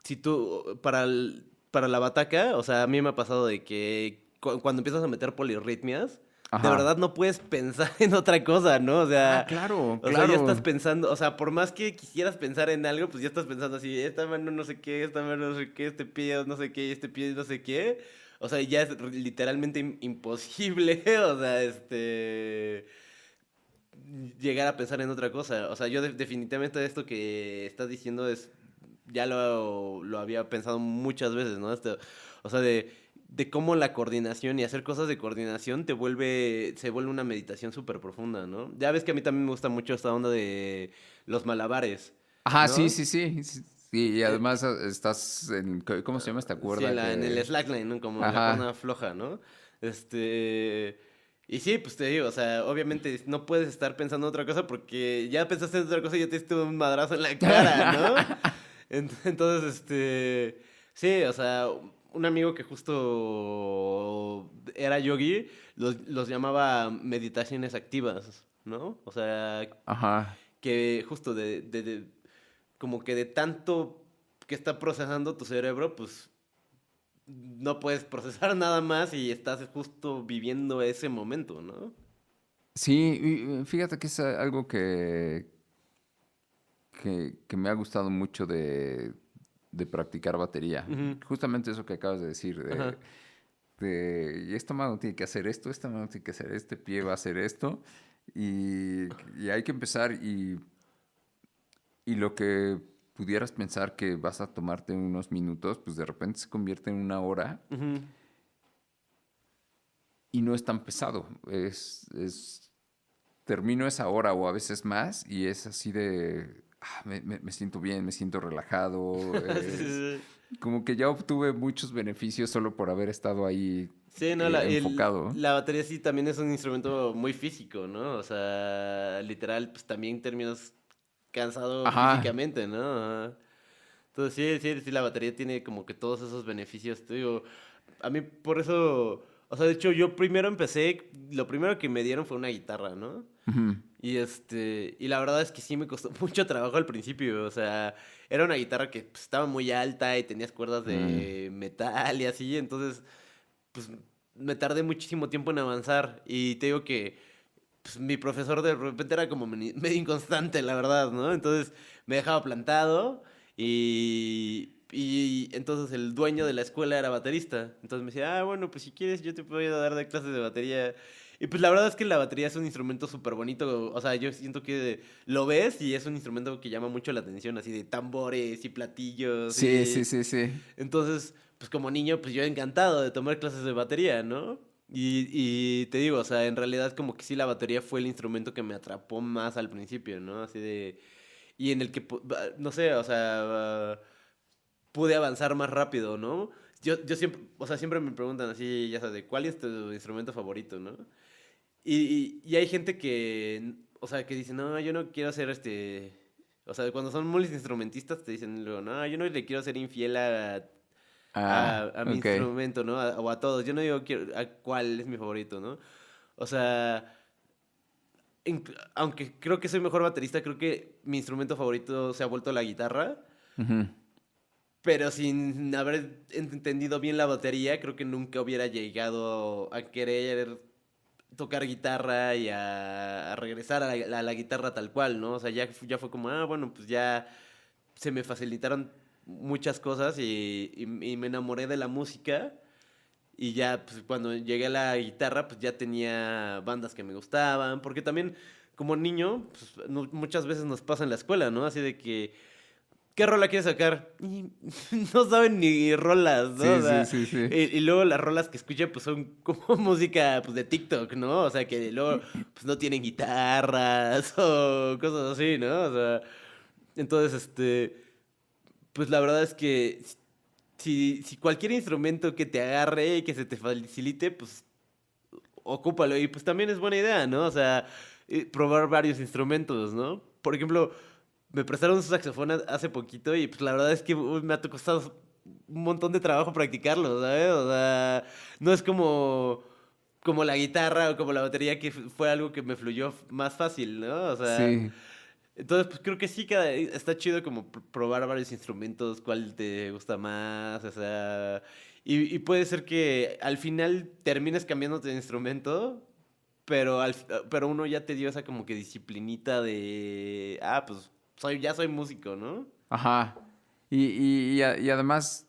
si tú, para la bataca, o sea, a mí me ha pasado de que cuando empiezas a meter polirritmias, de Ajá. verdad no puedes pensar en otra cosa, ¿no? Ah, claro, O sea, ya estás claro. pensando, o sea, por más que quisieras pensar en algo, pues ya estás pensando así, esta mano no sé qué, esta mano no sé qué, este pie no sé qué, este pie no sé qué. O sea, ya es literalmente imposible, o sea, llegar a pensar en otra cosa. O sea, yo definitivamente esto que estás diciendo ya lo había pensado muchas veces, ¿no? O sea, de cómo la coordinación y hacer cosas de coordinación se vuelve una meditación súper profunda, ¿no? Ya ves que a mí también me gusta mucho esta onda de los malabares, Ajá, sí, ¿no? sí, sí. Sí, sí, y Eh, además ¿estás en, ¿cómo se llama esta sí, cuerda en el que... slackline, ¿no? Como la cuerda Ajá, floja, ¿no? Y sí, pues te digo, o sea, obviamente no puedes estar pensando en otra cosa porque ya pensaste en otra cosa y ya te diste un madrazo en la cara, ¿no? Entonces, sí, o sea, un amigo que justo era yogi, los llamaba meditaciones activas, ¿no? O sea, ajá. que justo como que de tanto que está procesando tu cerebro, pues no puedes procesar nada más y estás justo viviendo ese momento, ¿no? Sí, y, fíjate que es algo que me ha gustado mucho de practicar batería. Ujú, Justamente eso que acabas de decir, ajá. y esta mano tiene que hacer esto, esta mano tiene que hacer este pie va a hacer esto, y hay que empezar, y lo que pudieras pensar que vas a tomarte unos minutos, pues de repente se convierte en una hora Ujú. y no es tan pesado. Termino esa hora o a veces más y es así de, me siento bien, me siento relajado. Sí, sí, sí. Como que ya obtuve muchos beneficios solo por haber estado ahí Sí, no, enfocado. la batería sí también es un instrumento muy físico, ¿no? O sea, literal, pues también terminas cansado Ajá, físicamente, ¿no? Ajá. Entonces sí, la batería tiene como que todos esos beneficios, te digo, a mí por eso, o sea, de hecho yo primero lo primero que me dieron fue una guitarra, ¿no? ujú, Y la verdad es que sí me costó mucho trabajo al principio, o sea, era una guitarra que pues, estaba muy alta y tenías cuerdas mm, de metal y así, entonces pues me tardé muchísimo tiempo en avanzar y te digo que pues, mi profesor de repente era como medio inconstante, la verdad, ¿no? Entonces me dejaba plantado y entonces el dueño de la escuela era baterista. Entonces me decía, bueno, pues si quieres yo te puedo dar de clases de batería. Y pues la verdad es que la batería es un instrumento súper bonito. O sea, yo siento que lo ves y es un instrumento que llama mucho la atención, así de tambores y platillos sí, y... sí, sí, sí. Entonces, pues como niño, pues yo encantado de tomar clases de batería, ¿no? Y te digo, o sea, en realidad como que sí la batería fue el instrumento que me atrapó más al principio, ¿no? Así de... Y en el que, no sé, o sea, pude avanzar más rápido, ¿no? Yo siempre, o sea, siempre me preguntan así, ya sabes, de cuál es tu instrumento favorito, ¿no? Y hay gente que, o sea, que dice, no, yo no quiero ser O sea, cuando son multiinstrumentistas te dicen luego, no, yo no le quiero ser infiel Ah, a mi ok. instrumento, ¿no? O a todos. Yo no digo a cuál es mi favorito, ¿no? O sea, aunque creo que soy mejor baterista, creo que mi instrumento favorito se ha vuelto la guitarra. Ujú. Pero sin haber entendido bien la batería, creo que nunca hubiera llegado a querer tocar guitarra y a regresar a la guitarra tal cual, ¿no? O sea, ya fue como, bueno, pues ya se me facilitaron muchas cosas y me enamoré de la música. Y ya, pues cuando llegué a la guitarra, pues ya tenía bandas que me gustaban. Porque también, como niño, pues, muchas veces nos pasa en la escuela, ¿no? Así de que, ¿qué rola quieres sacar? Y no saben ni rolas, ¿no? O Sí, sí, sea, sí, sí. y luego las rolas que escuchan, pues son como música, pues de TikTok, ¿no? O sea, que luego, pues no tienen guitarras o cosas así, ¿no? O sea, entonces, pues la verdad es que si cualquier instrumento que te agarre y que se te facilite, pues ocúpalo. Y pues también es buena idea, ¿no? O sea, probar varios instrumentos, ¿no? Por ejemplo, me prestaron un saxofón hace poquito y pues la verdad es que uy, me ha costado un montón de trabajo practicarlo, ¿sabes? O sea, no es como la guitarra o como la batería que fue algo que me fluyó más fácil, ¿no? O sea, Sí. entonces, pues creo que sí está chido como probar varios instrumentos, cuál te gusta más, o sea, y puede ser que al final termines cambiándote de instrumento, pero, pero uno ya te dio esa como que disciplinita de, pues ya soy músico, ¿no? Ajá. Y además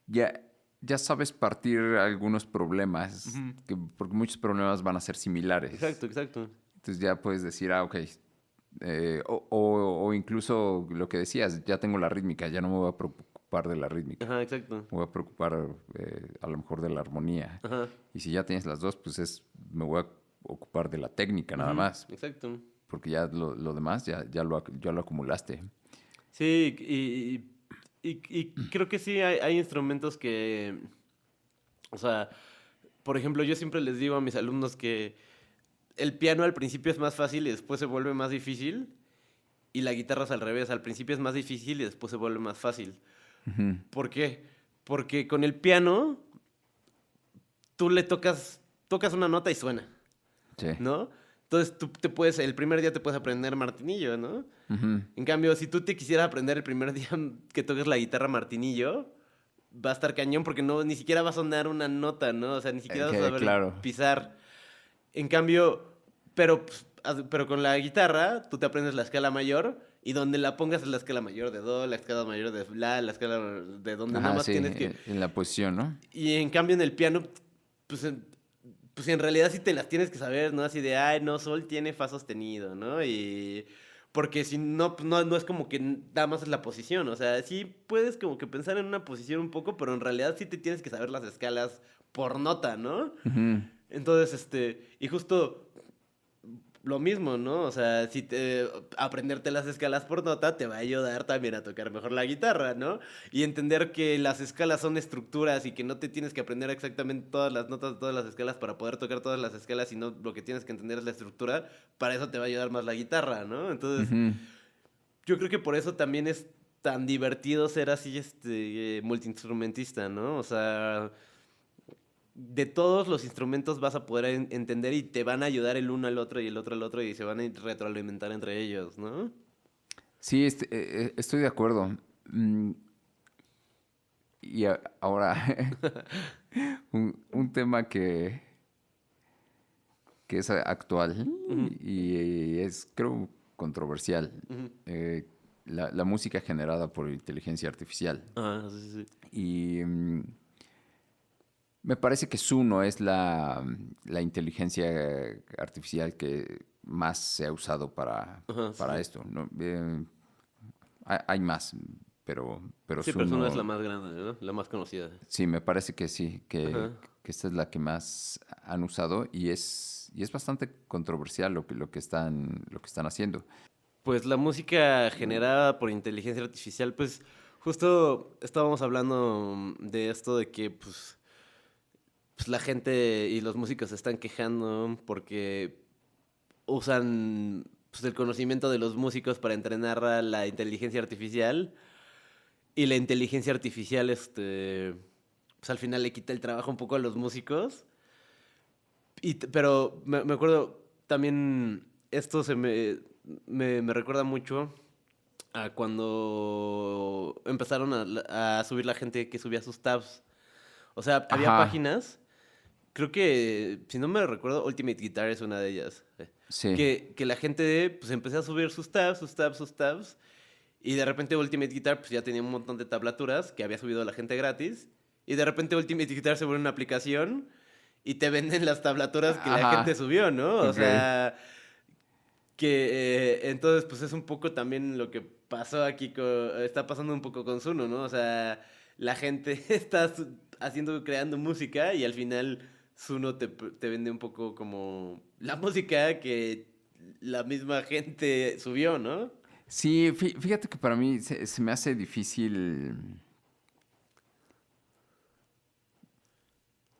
ya, ya sabes partir algunos problemas, Ujú. porque muchos problemas van a ser similares. Exacto, exacto. Entonces ya puedes decir, ok. O incluso lo que decías, ya tengo la rítmica, ya no me voy a preocupar de la rítmica. Ajá, exacto. Me voy a preocupar a lo mejor de la armonía. Ajá. Y si ya tienes las dos, pues me voy a ocupar de la técnica nada más. Exacto. Porque ya lo demás ya lo acumulaste. Sí, y creo que sí hay instrumentos que, o sea, por ejemplo, yo siempre les digo a mis alumnos que el piano al principio es más fácil y después se vuelve más difícil, y la guitarra es al revés, al principio es más difícil y después se vuelve más fácil. Ujú. ¿Por qué? Porque con el piano tú le tocas una nota y suena, Sí. ¿no? Entonces el primer día te puedes aprender martinillo, ¿no? Ujú. En cambio, si tú te quisieras aprender el primer día que toques la guitarra martinillo, va a estar cañón porque ni siquiera va a sonar una nota, ¿no? O sea, ni siquiera vas a saber Claro. pisar. En cambio, pero con la guitarra, tú te aprendes la escala mayor y donde la pongas es la escala mayor de do, la escala mayor de la, la escala de donde nada Ajá, más sí, tienes que... en la posición, ¿no? Y en cambio en el piano, pues en realidad sí te las tienes que saber, ¿no? Así de, ay, no, sol tiene fa sostenido, ¿no? Y... Porque si no, pues no es como que nada más es la posición, o sea, sí puedes como que pensar en una posición un poco, pero en realidad sí te tienes que saber las escalas por nota, ¿no? Ujú. Entonces, y justo lo mismo, ¿no? O sea, aprenderte las escalas por nota te va a ayudar también a tocar mejor la guitarra, ¿no? Y entender que las escalas son estructuras y que no te tienes que aprender exactamente todas las notas de todas las escalas para poder tocar todas las escalas, sino lo que tienes que entender es la estructura, para eso te va a ayudar más la guitarra, ¿no? Entonces, Ujú. yo creo que por eso también es tan divertido ser así, multiinstrumentista, ¿no? O sea, de todos los instrumentos vas a poder entender y te van a ayudar el uno al otro y el otro al otro y se van a retroalimentar entre ellos, ¿no? Sí, estoy de acuerdo. Y ahora, un tema que es actual Ujú, y es, creo, controversial. ujú. La música generada por inteligencia artificial. Ah, sí, sí, sí. Y me parece que Suno es la inteligencia artificial que más se ha usado Ajá, sí, para sí. esto, ¿no? Hay más, pero Sí, pero Persona es la Suno, más grande, ¿no? La más conocida. sí, me parece que sí, Ajá. que esta es la que más han usado y es bastante controversial lo que están haciendo. Pues la música generada por inteligencia artificial, pues justo estábamos hablando de esto de que pues la gente y los músicos se están quejando porque usan pues, el conocimiento de los músicos para entrenar a la inteligencia artificial, y la inteligencia artificial pues al final le quita el trabajo un poco a los músicos. Pero me acuerdo también, esto me recuerda mucho a cuando empezaron a subir la gente que subía sus tabs. O sea, había Ajá, páginas, creo que, si no me recuerdo, Ultimate Guitar es una de ellas. sí, Que la gente pues empezó a subir sus tabs, sus tabs, sus tabs. Y de repente Ultimate Guitar pues ya tenía un montón de tablaturas que había subido la gente gratis. Y de repente Ultimate Guitar se vuelve una aplicación y te venden las tablaturas que la gente ajá, subió, ¿no? O ok. sea, que entonces pues es un poco también lo que pasó aquí, está pasando un poco con Zuno, ¿no? O sea, la gente está creando música y al final Zuno te vende un poco como la música que la misma gente subió, ¿no? Sí, fíjate que para mí se me hace difícil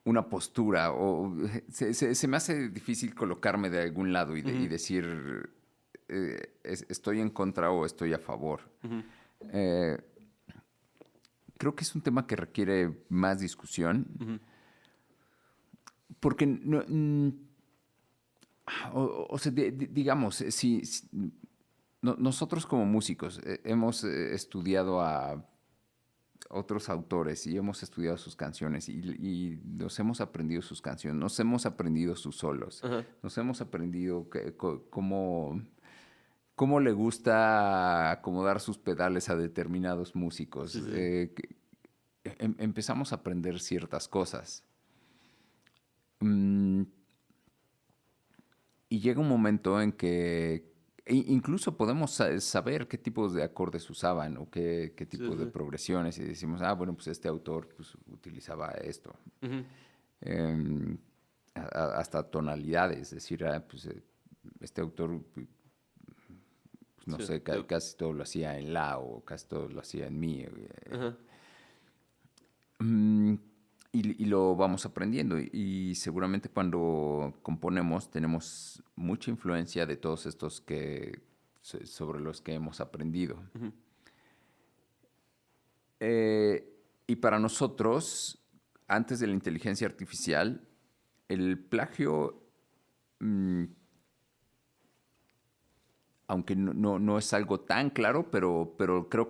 una postura o se me hace difícil colocarme de algún lado y Ujú, decir estoy en contra o estoy a favor. ujú, Eh, Creo que es un tema que requiere más discusión ujú, porque o sea, digamos, si nosotros como músicos hemos estudiado a otros autores y hemos estudiado sus canciones y nos hemos aprendido sus canciones, nos hemos aprendido sus solos, ajá, nos hemos aprendido cómo le gusta acomodar sus pedales a determinados músicos. sí, sí, Empezamos a aprender ciertas cosas. Mm, Y llega un momento en que incluso podemos saber qué tipos de acordes usaban o qué Sí, tipos de sí. progresiones y decimos, bueno, pues este autor pues, utilizaba esto. Ujú. Em, hasta tonalidades, es decir, pues, este autor, pues, no Sí. sé, casi todo lo hacía en la o casi todo lo hacía en mi. Ajá. Mm, y lo vamos aprendiendo y seguramente cuando componemos tenemos mucha influencia de todos estos sobre los que hemos aprendido. Ujú. Y para nosotros, antes de la inteligencia artificial, el plagio, mm, aunque no es algo tan claro, pero creo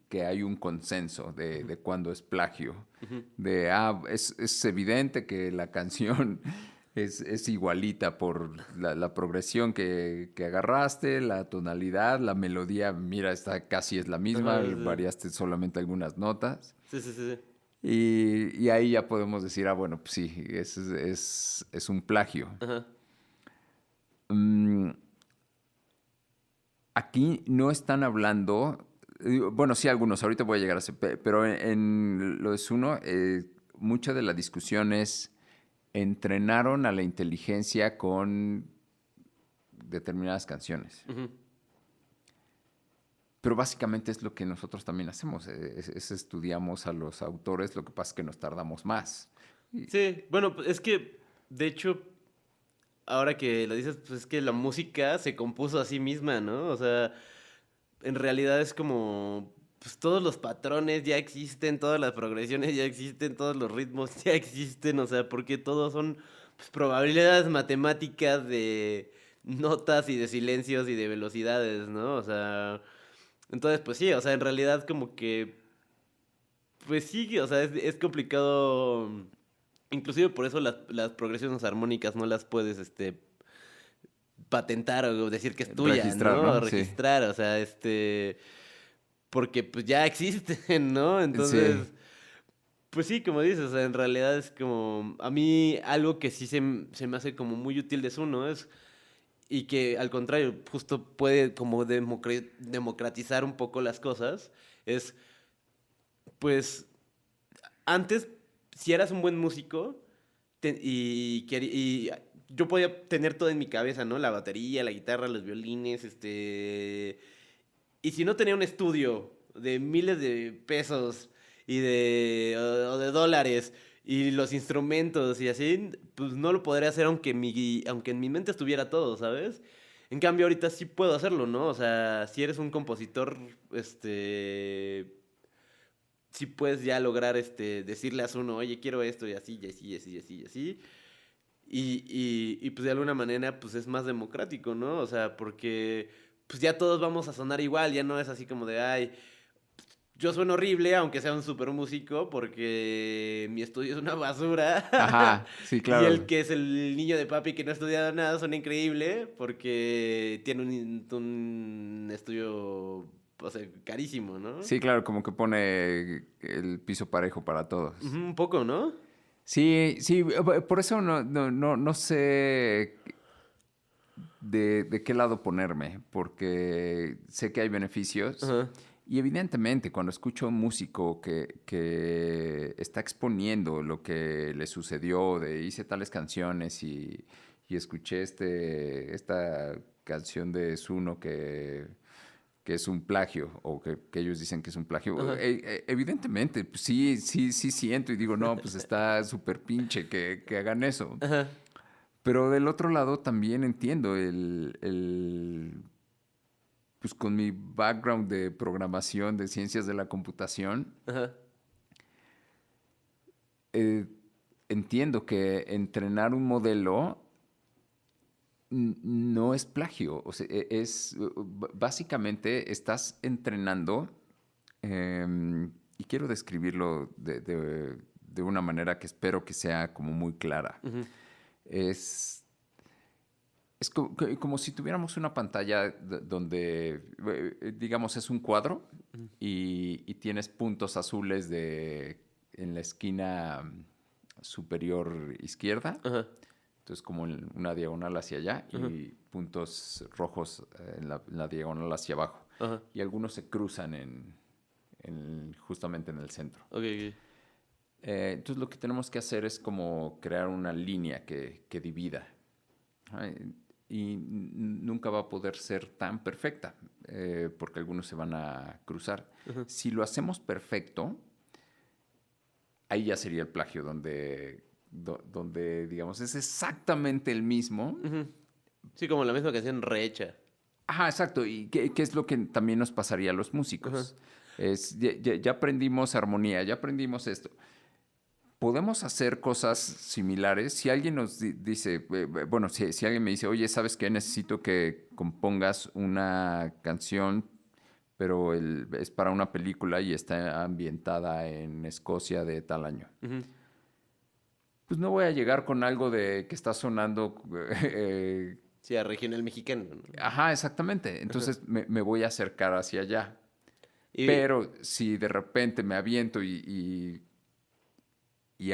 que hay un consenso de cuándo es plagio. Ujú. Es evidente que la canción es igualita por la progresión que agarraste, la tonalidad, la melodía, mira, casi es la misma, Ajá, sí. variaste solamente algunas notas. Sí, sí, sí, sí. Y ahí ya podemos decir, bueno, pues sí, es un plagio. Ajá. Mm, Aquí no están hablando, bueno, sí algunos, ahorita voy a llegar a ese, pero en lo de Suno, mucha de la discusión es, entrenaron a la inteligencia con determinadas canciones. Ujú. Pero básicamente es lo que nosotros también hacemos, estudiamos a los autores, lo que pasa es que nos tardamos más. Sí, bueno, pues, es que, de hecho, ahora que lo dices, pues es que la música se compuso a sí misma, ¿no? O sea, en realidad es como, pues todos los patrones ya existen, todas las progresiones ya existen, todos los ritmos ya existen, o sea, porque todos son pues, probabilidades matemáticas de notas y de silencios y de velocidades, ¿no? O sea, entonces, pues sí, o sea, en realidad como que, pues sí, o sea, es complicado. Inclusive por eso las progresiones armónicas no las puedes, patentar o decir que es tuya, Registrar, ¿no? O ¿no? Sí. registrar, o sea, porque pues ya existen, ¿no? Sí. Entonces, pues sí, como dices, o sea, en realidad es como, a mí algo que sí se me hace como muy útil de Zuno es, y que al contrario, justo puede como democratizar un poco las cosas, es, pues, antes, si eras un buen músico, y yo podía tener todo en mi cabeza, ¿no? La batería, la guitarra, los violines, Y si no tenía un estudio de miles de pesos o de dólares y los instrumentos y así, pues no lo podría hacer aunque en mi mente estuviera todo, ¿sabes? En cambio, ahorita sí puedo hacerlo, ¿no? O sea, si eres un compositor, sí puedes ya lograr, decirle a uno, oye, quiero esto y así, y así, y así, y así, y así. Y pues de alguna manera pues es más democrático, ¿no? O sea, porque pues ya todos vamos a sonar igual, ya no es así como de, ay, yo sueno horrible aunque sea un super músico porque mi estudio es una basura. Ajá, sí, Y el claro. que es el niño de papi que no ha estudiado nada suena increíble porque tiene un estudio, o sea, carísimo, ¿no? Sí, claro, como que pone el piso parejo para Ujú, todos. un poco, ¿no? Sí, sí, por eso no sé de qué lado ponerme, porque sé que hay beneficios Ajá. y evidentemente cuando escucho a un músico que está exponiendo lo que le sucedió, de hice tales canciones y escuché esta canción de Zuno que es un plagio o que ellos dicen que es un plagio. Ajá. Evidentemente, pues sí siento y digo, no, pues está súper pinche que hagan eso. Ajá. Pero del otro lado también entiendo pues con mi background de programación, de ciencias de la computación, Ajá. eh, entiendo que entrenar un modelo no es plagio. O sea, básicamente estás entrenando, y quiero describirlo de una manera que espero que sea como muy clara. Ujú. Es Es como si tuviéramos una pantalla donde, digamos, es un cuadro Ujú. y tienes puntos azules en la esquina superior izquierda. Ajá. Entonces, como una diagonal hacia allá y puntos rojos en la diagonal hacia abajo. Ajá. Y algunos se cruzan justamente en el centro. Ok, ok. Entonces, lo que tenemos que hacer es como crear una línea que divida. Y nunca va a poder ser tan perfecta, porque algunos se van a cruzar. Si lo hacemos perfecto, ahí ya sería el plagio, donde digamos, es exactamente el mismo. Sí, como la misma canción rehecha. Ajá, exacto. ¿Y qué es lo que también nos pasaría a los músicos? Ya aprendimos armonía, ya aprendimos esto. Podemos hacer cosas similares. Si alguien nos dice, bueno, si alguien me dice, oye, ¿sabes qué? Necesito que compongas una canción, pero es para una película y está ambientada en Escocia de tal año. Pues no voy a llegar con algo de que está sonando. Sí, a regional mexicano, ¿no? Ajá, exactamente. Entonces me voy a acercar hacia allá. Y, Pero si de repente me aviento y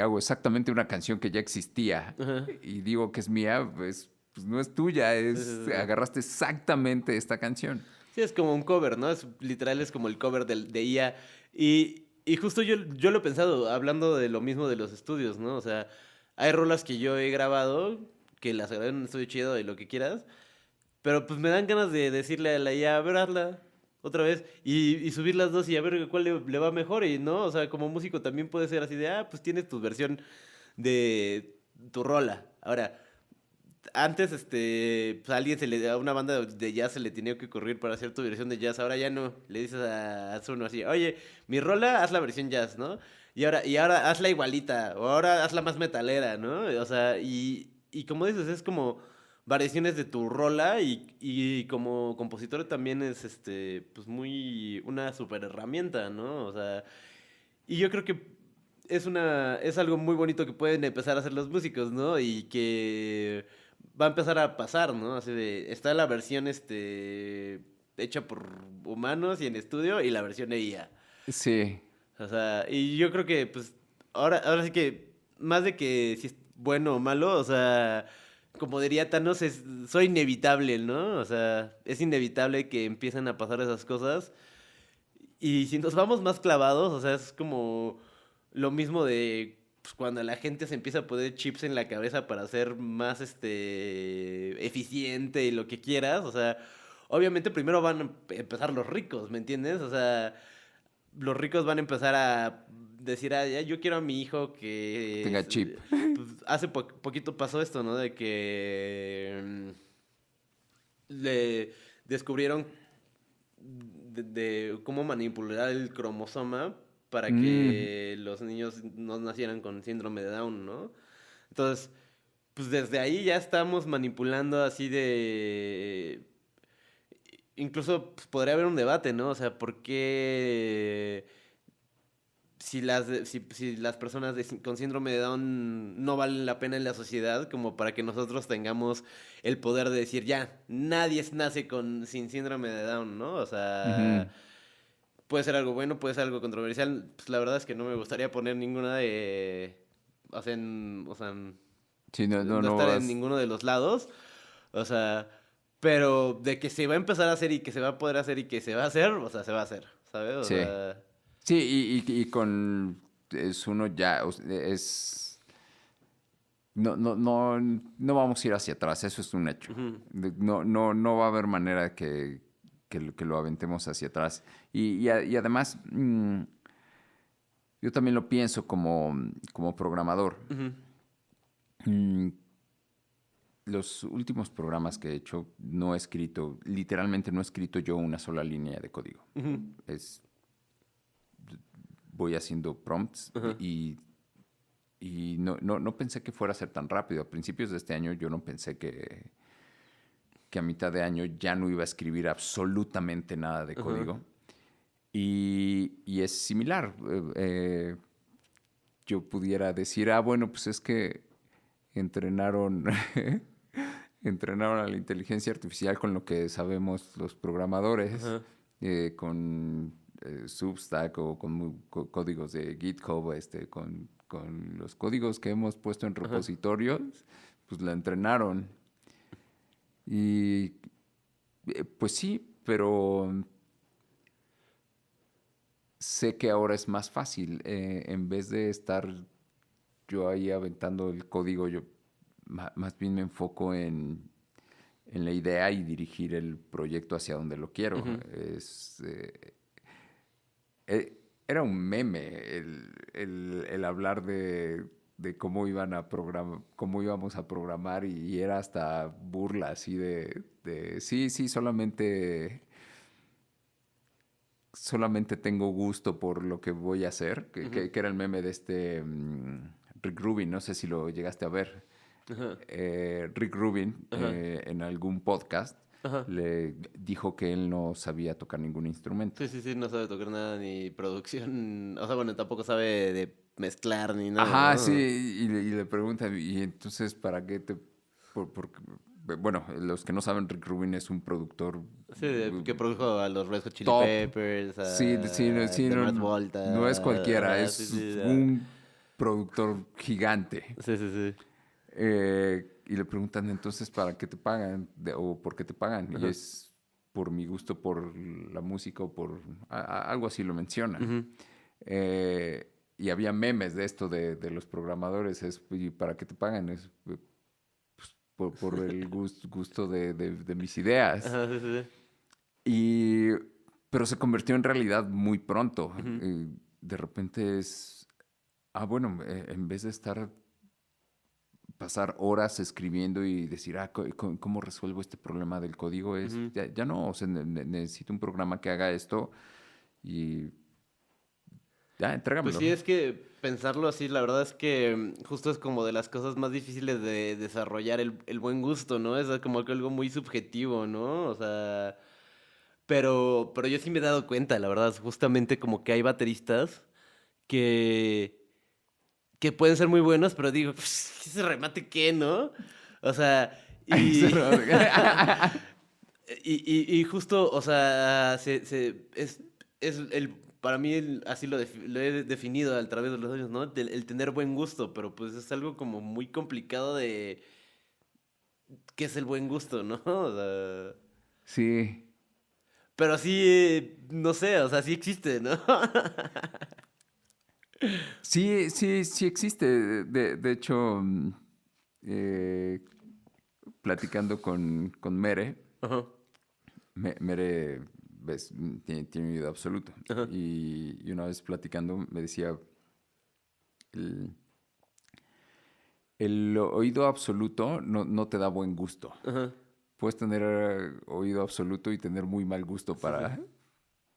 hago exactamente una canción que ya existía y digo que es mía, pues no es tuya, sí, sí, sí. agarraste exactamente esta canción. Sí, es como un cover, ¿no? Literal es como el cover de IA. Y justo yo lo he pensado, hablando de lo mismo de los estudios, ¿no? O sea, hay rolas que yo he grabado, que las grabé en un estudio chido y lo que quieras, pero pues me dan ganas de decirle a la IA, a ver, hazla otra vez, y subir las dos y a ver cuál le va mejor, y no, o sea, como músico también puede ser así de, pues tienes tu versión de tu rola. Ahora, antes, pues a alguien a una banda de jazz se le tenía que ocurrir para hacer tu versión de jazz. Ahora ya no. Le dices a Zuno así, oye, mi rola, haz la versión jazz, ¿no? Y ahora hazla igualita. O ahora hazla más metalera, ¿no? O sea, y como dices, es como variaciones de tu rola y como compositor también es, pues muy, una super herramienta, ¿no? O sea, y yo creo que es algo muy bonito que pueden empezar a hacer los músicos, ¿no? Y que va a empezar a pasar, ¿no? Así de, está la versión hecha por humanos y en estudio y la versión de IA. Sí, O sea, y yo creo que pues ahora sí que más de que si es bueno o malo, o sea, como diría Thanos, soy inevitable, ¿no? O sea, es inevitable que empiecen a pasar esas cosas. Y si nos vamos más clavados, o sea, es como lo mismo de pues, cuando la gente se empieza a poner chips en la cabeza para ser más eficiente y lo que quieras. O sea, obviamente primero van a empezar los ricos, ¿me entiendes? O sea, los ricos van a empezar a decir, ya, yo quiero a mi hijo que... tenga chip. pues, hace poquito pasó esto, ¿no? De que le descubrieron de cómo manipular el cromosoma para Mm, que los niños no nacieran con síndrome de Down, ¿no? Entonces, pues desde ahí ya estamos manipulando así de... Incluso pues, podría haber un debate, ¿no? O sea, ¿por qué si las personas con síndrome de Down no valen la pena en la sociedad como para que nosotros tengamos el poder de decir, ya, nadie nace sin síndrome de Down, ¿no? O ujú. sea, puede ser algo bueno, puede ser algo controversial. Pues la verdad es que no me gustaría poner ninguna de... o sea, Sí, no no estar en vas. ninguno de los lados. O sea, pero de que se va a empezar a hacer y que se va a poder hacer y que se va a hacer, o sea, se va a hacer, ¿sabes? O Sí. sea... Sí, y con es uno ya, es. No vamos a ir hacia atrás, eso es un hecho. Ujú, No va a haber manera que lo aventemos hacia atrás. Y además, yo también lo pienso como programador. ujú, Mm, los últimos programas que he hecho, no he escrito, literalmente no he escrito yo una sola línea de código. ujú, Es, voy haciendo prompts ajá. y no pensé que fuera a ser tan rápido. A principios de este año yo no pensé que a mitad de año ya no iba a escribir absolutamente nada de Ajá. código. Y es similar. Yo pudiera decir, bueno, pues es que entrenaron, entrenaron a la inteligencia artificial con lo que sabemos los programadores, Ajá. con Substack o con códigos de GitHub, con los códigos que hemos puesto en Ajá. repositorios, pues la entrenaron. Y pues sí, pero sé que ahora es más fácil. En vez de estar yo ahí aventando el código, yo más bien me enfoco en la idea y dirigir el proyecto hacia donde lo quiero. Ujú. Era un meme el hablar de cómo cómo íbamos a programar y era hasta burla así sí, solamente tengo gusto por lo que voy a hacer, Ujú. que era el meme de Rick Rubin, no sé si lo llegaste a ver. Ajá. Rick Rubin Ajá. en algún podcast Ajá. le dijo que él no sabía tocar ningún instrumento. Sí, sí, sí, no sabe tocar nada ni producción. O sea, bueno, tampoco sabe de mezclar ni nada, Ajá, sí, ¿no? y le preguntan, y entonces, ¿para qué bueno, los que no saben, Rick Rubin es un productor Sí, que produjo a los Red Hot Chili top. Peppers, Sí, sí, a sí, The no, Mars no es Volta, cualquiera, ajá, sí, es sí, un productor gigante. sí, sí, sí. Y le preguntan entonces, ¿para qué te pagan? ¿O por qué te pagan? Y Ajá. es por mi gusto por la música o por algo así lo mencionan. Ujú. Y había memes de esto de los programadores, ¿y para qué te pagan? Es por el gusto de mis ideas. Ajá, sí, sí, sí. Y, pero se convirtió en realidad muy pronto. Ujú. De repente bueno, en vez de pasar horas escribiendo y decir, ¿cómo resuelvo este problema del código? Ujú. Ya no, o sea, necesito un programa que haga esto y ya, Pues entrégamelo. sí, es que pensarlo así, la verdad es que justo es como de las cosas más difíciles de desarrollar el buen gusto, ¿no? Es como que algo muy subjetivo, ¿no? O sea, pero yo sí me he dado cuenta, la verdad, justamente como que hay bateristas que, que pueden ser muy buenos, pero digo, pues, ¿ese remate qué, no? O sea, y, y justo, o sea, es para mí así lo he definido a través de los años, ¿no? El tener buen gusto, pero pues es algo como muy complicado de qué es el buen gusto, ¿no? O sea, Sí, pero sí, no sé, o sea, sí existe, ¿no? sí, sí, sí existe. De hecho, eh, platicando con Mere, Ajá, Mere tiene oído absoluto. ajá, Y una vez platicando me decía, el, el oído absoluto no te da buen gusto. ajá. Puedes tener oído absoluto y tener muy mal gusto Sí, sí,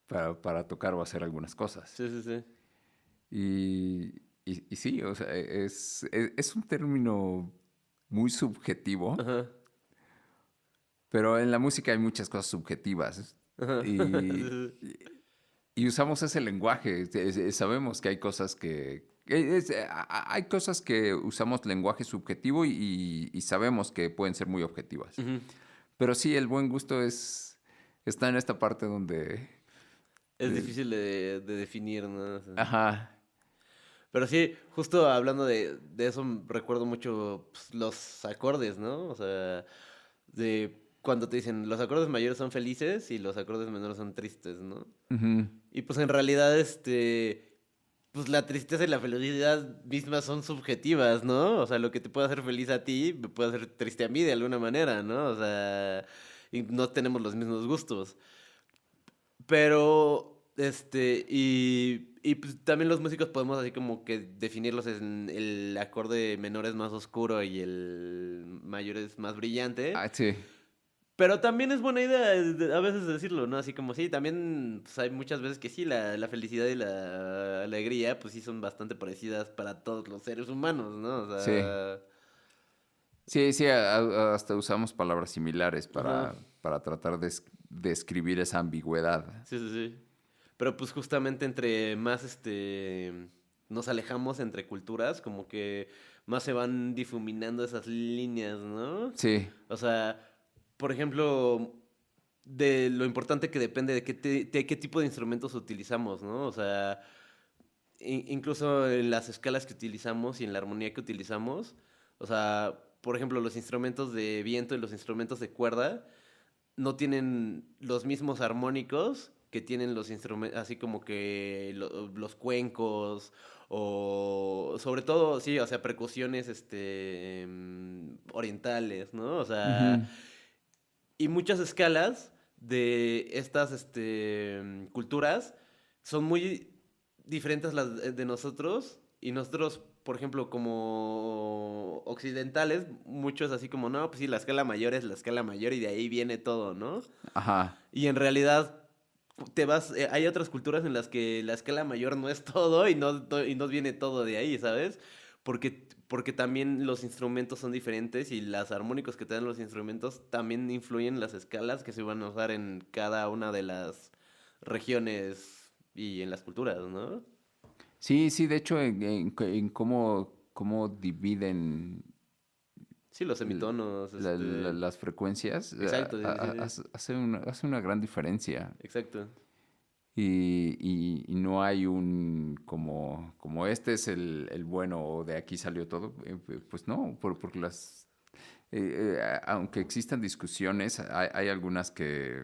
para tocar o hacer algunas cosas. sí, sí, sí. Y sí, o sea, es un término muy subjetivo, Ajá, pero en la música hay muchas cosas subjetivas. ajá. Y, y usamos ese lenguaje. Sabemos que hay cosas hay cosas que usamos lenguaje subjetivo y sabemos que pueden ser muy objetivas. Ujú. Pero sí, el buen gusto está en esta parte donde... Es eh, difícil de definir, ¿no? O sea, ajá. pero sí, justo hablando de eso, recuerdo mucho pues, los acordes, ¿no? O sea, de cuando te dicen los acordes mayores son felices y los acordes menores son tristes, ¿no? Ujú. Y pues en realidad, pues la tristeza y la felicidad mismas son subjetivas, ¿no? O sea, lo que te puede hacer feliz a ti, me puede hacer triste a mí de alguna manera, ¿no? O sea, y no tenemos los mismos gustos. Pero, y pues también los músicos podemos así como que definirlos en el acorde menor es más oscuro y el mayor es más brillante. Ah, sí. Pero también es buena idea a veces decirlo, ¿no? Así como sí, también pues, hay muchas veces que sí, la felicidad y la alegría, pues sí son bastante parecidas para todos los seres humanos, ¿no? O Sí. sea, Sí, sí, hasta usamos palabras similares ajá, para tratar de describir esa ambigüedad. sí, sí, sí. Pero pues justamente entre más nos alejamos entre culturas, como que más se van difuminando esas líneas, ¿no? Sí, O sea, por ejemplo, de lo importante que depende de de qué tipo de instrumentos utilizamos, ¿no? O sea, incluso en las escalas que utilizamos y en la armonía que utilizamos, o sea, por ejemplo, los instrumentos de viento y los instrumentos de cuerda no tienen los mismos armónicos que tienen los instrumentos, así como que los cuencos o sobre todo, sí, o sea, percusiones orientales, ¿no? O sea, Ujú. y muchas escalas de estas culturas son muy diferentes las de nosotros. Y nosotros, por ejemplo, como occidentales, muchos así como, no, pues sí, la escala mayor es la escala mayor y de ahí viene todo, ¿no? Ajá. Y en realidad hay otras culturas en las que la escala mayor no es todo y no viene todo de ahí, ¿sabes? Porque también los instrumentos son diferentes y los armónicos que te dan los instrumentos también influyen en las escalas que se van a usar en cada una de las regiones y en las culturas, ¿no? Sí, sí, de hecho, en cómo dividen Sí, los l- semitonos, las frecuencias, exacto, sí, sí, sí, hace una gran diferencia. exacto. Y no hay un como este es el bueno o de aquí salió todo. Pues no, porque aunque existan discusiones, hay algunas que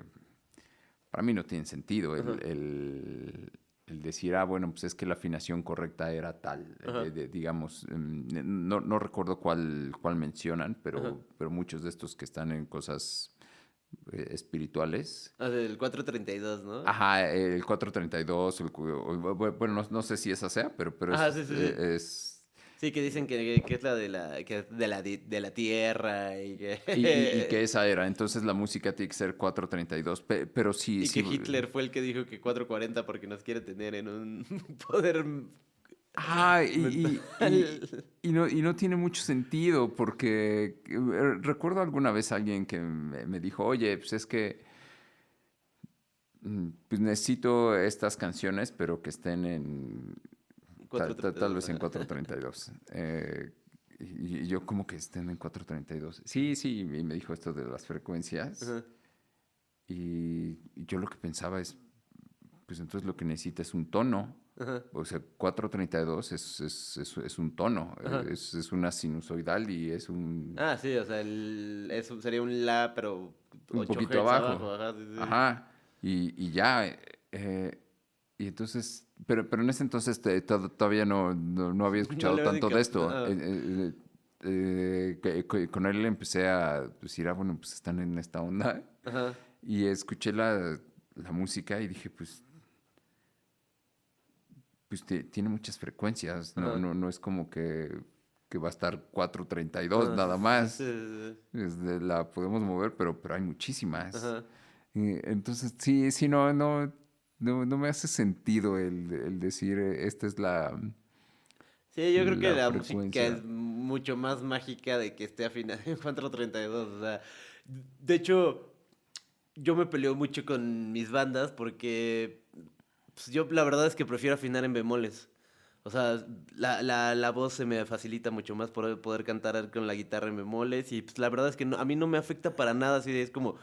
para mí no tienen sentido. Ajá, El decir, bueno, pues es que la afinación correcta era tal, ajá, digamos, no recuerdo cuál mencionan, ajá. pero muchos de estos que están en cosas espirituales. Ah, del 432, ¿no? Ajá, el 432, bueno, no sé si esa sea, pero Ajá, sí, sí, sí. es. Sí, que dicen que es la de la, que es de la tierra y Y que que, esa era. Entonces la música tiene que ser 432. Pero sí, y que sí. Hitler fue el que dijo que 440 porque nos quiere tener en un poder Ah, mental. y no tiene mucho sentido porque recuerdo alguna vez a alguien que me dijo, oye, pues es que pues necesito estas canciones, pero que estén en tal 432, vez en ajá. 432. Y yo como que estén en 432. Sí, sí, y me dijo esto de las frecuencias. Ajá, Y yo lo que pensaba es, pues entonces lo que necesita es un tono. ajá, O sea, 432 es un tono, ajá. es una sinusoidal y es Ah, sí, o sea, eso sería un la, pero un 8 poquito Hz abajo. abajo, ajá, sí, sí. Ajá. Y ya. Y entonces, pero en ese entonces todavía no había No escuchado le ves tanto de esto. ajá, Con él empecé a decir, bueno, pues están en esta onda. ajá. Y escuché la música y dije, pues tiene muchas frecuencias. No, Ajá. no es como que va a estar 432 Ah, sí, nada sí, sí, más. sí, sí. La podemos mover, pero hay muchísimas. Ajá. Entonces, sí, sí, no me hace sentido el decir, esta es Sí, yo creo que la la música frecuencia. es mucho más mágica de que esté afinada en 432. O sea, de hecho, yo me peleo mucho con mis bandas porque pues, yo la verdad es que prefiero afinar en bemoles. O sea, la voz se me facilita mucho más poder cantar con la guitarra en bemoles y pues la verdad es que a mí no me afecta para nada, así de, es como,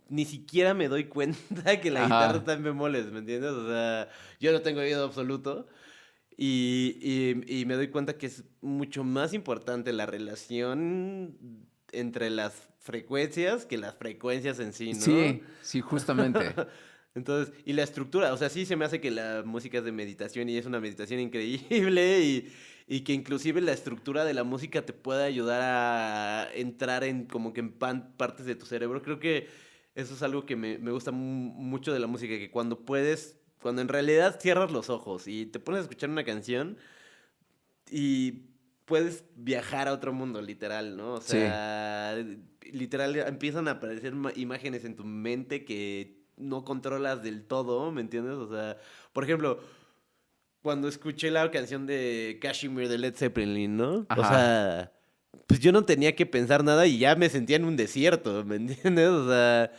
ni siquiera me doy cuenta que la guitarra Ajá, está en bemoles, ¿me entiendes? O sea, yo no tengo oído absoluto. Y me doy cuenta que es mucho más importante la relación entre las frecuencias que las frecuencias en sí, ¿no? sí, sí, justamente. Entonces, y la estructura, o sea, sí se me hace que la música es de meditación y es una meditación increíble y que inclusive la estructura de la música te puede ayudar a entrar en como que en partes de tu cerebro. Creo que eso es algo que me gusta mucho de la música, que cuando en realidad cierras los ojos y te pones a escuchar una canción y puedes viajar a otro mundo, literal, ¿no? O Sí, sea, literal empiezan a aparecer imágenes en tu mente que no controlas del todo, ¿me entiendes? O sea, por ejemplo, cuando escuché la canción de Kashmir de Led Zeppelin, ¿no? O ajá, sea, pues yo no tenía que pensar nada y ya me sentía en un desierto, ¿me entiendes? O sea,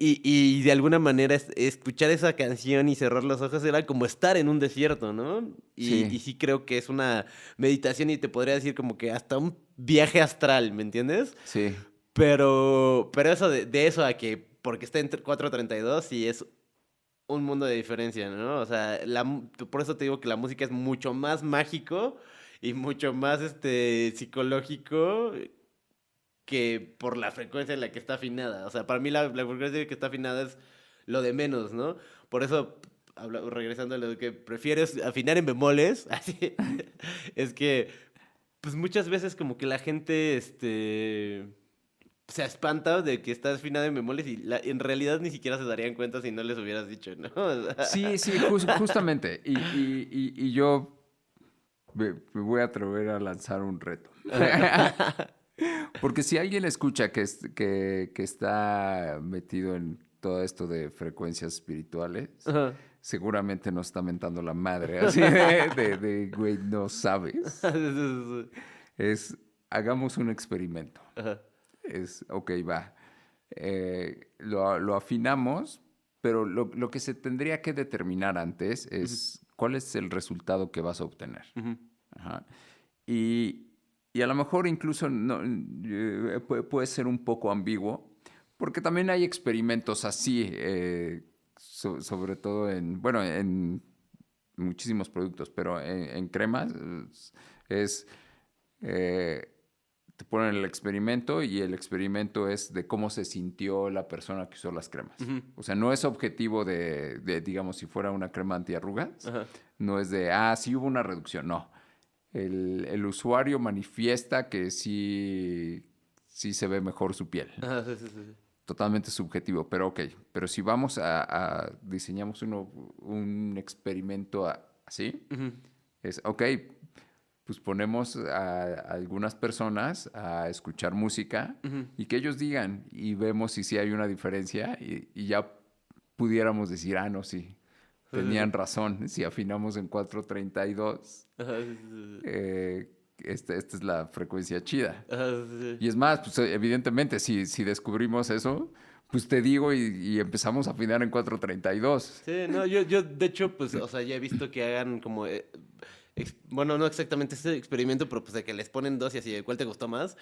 y de alguna manera escuchar esa canción y cerrar los ojos era como estar en un desierto, ¿no? Y sí, sí creo que es una meditación y te podría decir como que hasta un viaje astral, ¿me entiendes? sí, Pero eso de eso a que porque está en 432 sí es un mundo de diferencia, ¿no? O sea, por eso te digo que la música es mucho más mágico y mucho más psicológico que por la frecuencia en la que está afinada. O sea, para mí la frecuencia en la que está afinada es lo de menos, ¿no? Por eso, regresando a lo de que prefieres afinar en bemoles, así, es que, pues muchas veces como que la gente, se espanta de que estás afinado en bemoles y en realidad ni siquiera se darían cuenta si no les hubieras dicho, ¿no? O sea, Sí, sí, justamente. Y yo me voy a atrever a lanzar un reto. Porque si alguien escucha que está metido en todo esto de frecuencias espirituales, ajá. seguramente nos está mentando la madre, así güey, no sabes. Hagamos un experimento. Ajá. Ok, va. Lo afinamos, pero lo que se tendría que determinar antes Ujú, es cuál es el resultado que vas a obtener. ujú, Ajá. Y, y a lo mejor incluso puede ser un poco ambiguo, porque también hay experimentos así, sobre todo bueno, en muchísimos productos, pero en cremas es, eh, te ponen el experimento y el experimento es de cómo se sintió la persona que usó las cremas. ujú, O sea, no es objetivo digamos, si fuera una crema antiarrugas, ajá. no es de, sí hubo una reducción, no. El usuario manifiesta que sí se ve mejor su piel. Ajá, sí, sí, sí, sí. Totalmente subjetivo, pero ok. Pero si vamos diseñamos un experimento así, Ujú, es, ok, pues ponemos a algunas personas a escuchar música ujú. y que ellos digan y vemos si sí hay una diferencia y ya pudiéramos decir, no, sí, Sí, sí, tenían sí. razón, si afinamos en 432, Ajá, sí, sí, sí. esta es la frecuencia chida. Ajá, sí, sí. Y es más, pues evidentemente, si descubrimos eso, pues te digo y empezamos a afinar en 432. Sí, no, yo de hecho, pues, o sea, ya he visto que hagan como, bueno, no exactamente este experimento, pero pues de que les ponen dos y así, de cuál te gustó más.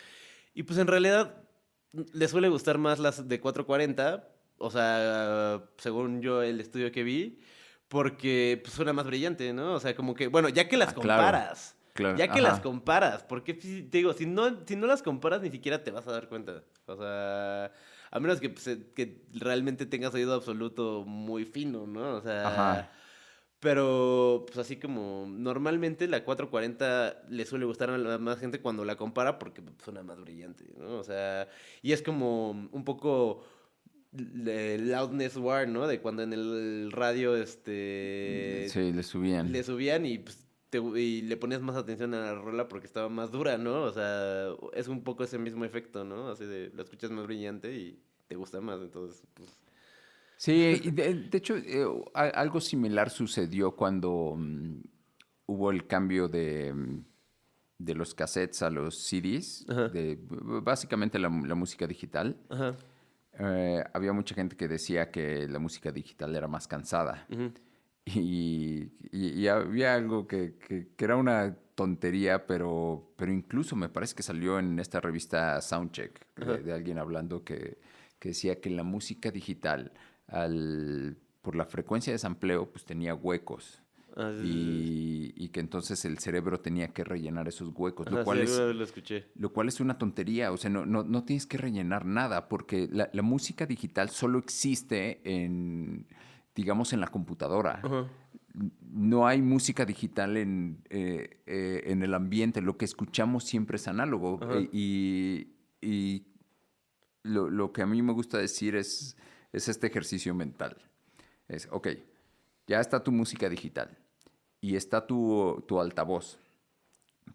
Y pues en realidad les suele gustar más las de 440, o sea, según yo el estudio que vi, porque pues suena más brillante, ¿no? O sea, como que, bueno, ya que las Claro, comparas, claro, ya que las ajá. comparas, porque te digo, si no las comparas ni siquiera te vas a dar cuenta. O sea, a menos que, pues, que realmente tengas oído absoluto muy fino, ¿no? O sea, Ajá. pero, pues así como normalmente la 440 le suele gustar a la más gente cuando la compara porque pues, suena más brillante, ¿no? O sea, y es como un poco loudness war, ¿no? De cuando en el radio, Sí, le subían. le subían y, pues, y le ponías más atención a la rola porque estaba más dura, ¿no? O sea, es un poco ese mismo efecto, ¿no? Así de, la escuchas más brillante y te gusta más, entonces, pues... Sí, y de hecho, algo similar sucedió cuando hubo el cambio de los cassettes a los CDs, Ajá, básicamente la música digital. ajá, Había mucha gente que decía que la música digital era más cansada. ujú, Y había algo que era una tontería, pero incluso me parece que salió en esta revista Soundcheck ajá. de alguien hablando que decía que la música digital, por la frecuencia de sampleo, pues tenía huecos. Ah, sí, sí, sí. Y que entonces el cerebro tenía que rellenar esos huecos, Ajá, sí, alguna vez lo escuché. lo cual es una tontería. O sea, no tienes que rellenar nada, porque la música digital solo existe digamos, en la computadora. Ajá, No hay música digital en el ambiente. Lo que escuchamos siempre es análogo. ajá, Y lo que a mí me gusta decir es este ejercicio mental. Ok, ya está tu música digital y está tu altavoz.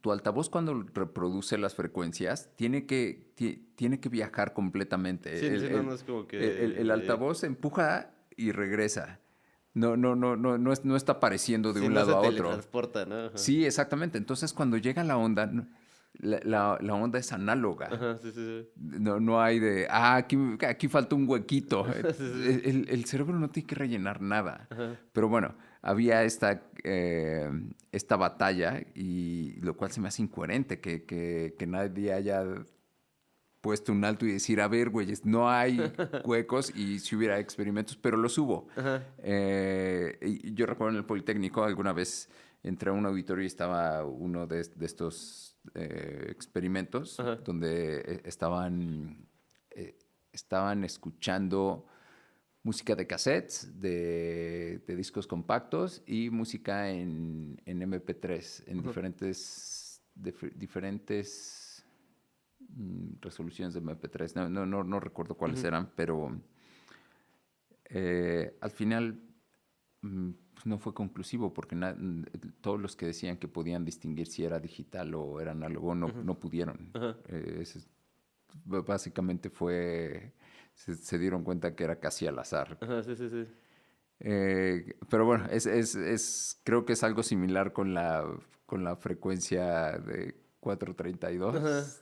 Tu altavoz cuando reproduce las frecuencias tiene que viajar completamente. sí, sí, no, no es como El que... altavoz empuja y regresa. No está apareciendo de Sí, un no se lado a otro. teletransporta, ¿no? Ajá, Sí, exactamente. Entonces cuando llega la onda, la onda es análoga. ajá, sí, sí, No hay aquí falta un huequito. sí. Sí, sí, El cerebro no tiene que rellenar nada. ajá, Pero bueno, había esta batalla, y lo cual se me hace incoherente que nadie haya puesto un alto y decir, a ver, güeyes, no hay huecos y si hubiera experimentos, pero los hubo. ajá, Y yo recuerdo en el Politécnico alguna vez entré a un auditorio y estaba uno de estos experimentos Ajá. donde estaban escuchando música de cassettes, de discos compactos y música en MP3, en Ajá. diferentes resoluciones de MP3. No recuerdo cuáles Ujú. eran, pero al final pues no fue conclusivo porque todos los que decían que podían distinguir si era digital o era análogo Ujú. no pudieron. Ajá. Básicamente se dieron cuenta que era casi al azar. Ajá, sí, sí, sí. Pero bueno, creo que es algo similar con la frecuencia de Ajá. 432.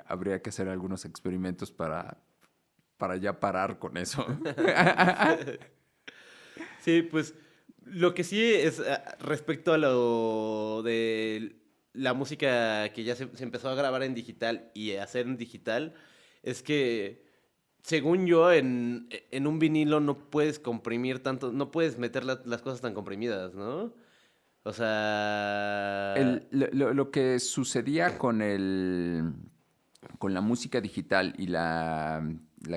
Habría que hacer algunos experimentos para ya parar con eso. Sí, pues lo que sí es respecto a lo de la música que ya se empezó a grabar en digital y a hacer en digital, es que según yo en un vinilo no puedes comprimir tanto, no puedes meter las cosas tan comprimidas, ¿no? O sea... Lo que sucedía con la música digital y la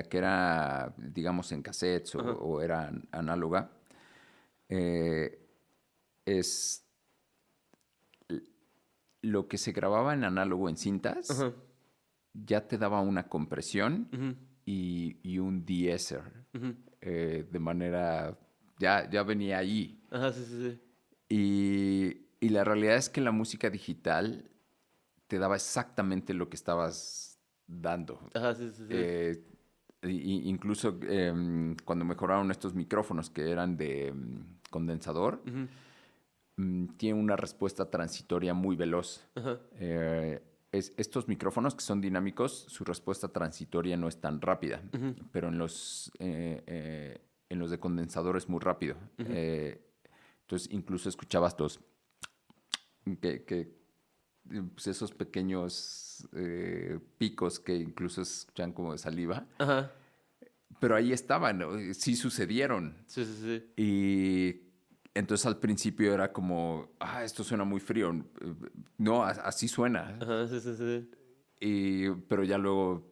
que era, digamos, en cassettes Ajá, o era análoga, eh, es lo que se grababa en análogo en cintas, ajá, ya te daba una compresión ujú, y un de-esser, ujú. de manera, ya venía ahí. Ajá, sí, sí, sí. Y la realidad es que la música digital te daba exactamente lo que estabas dando. Ajá, sí, sí, sí. Eh, Incluso cuando mejoraron estos micrófonos que eran de condensador, Ujú, tiene una respuesta transitoria muy veloz. ajá, Estos micrófonos que son dinámicos, su respuesta transitoria no es tan rápida, ujú, pero en los de condensador es muy rápido. ujú. Entonces incluso escuchabas que pues esos pequeños picos que incluso se escuchan como de saliva, Ajá, pero ahí estaban, ¿no? Sí sucedieron. sí, sí, sí. Y entonces al principio era como, esto suena muy frío. No, así suena. Ajá, sí, sí, sí. Pero ya luego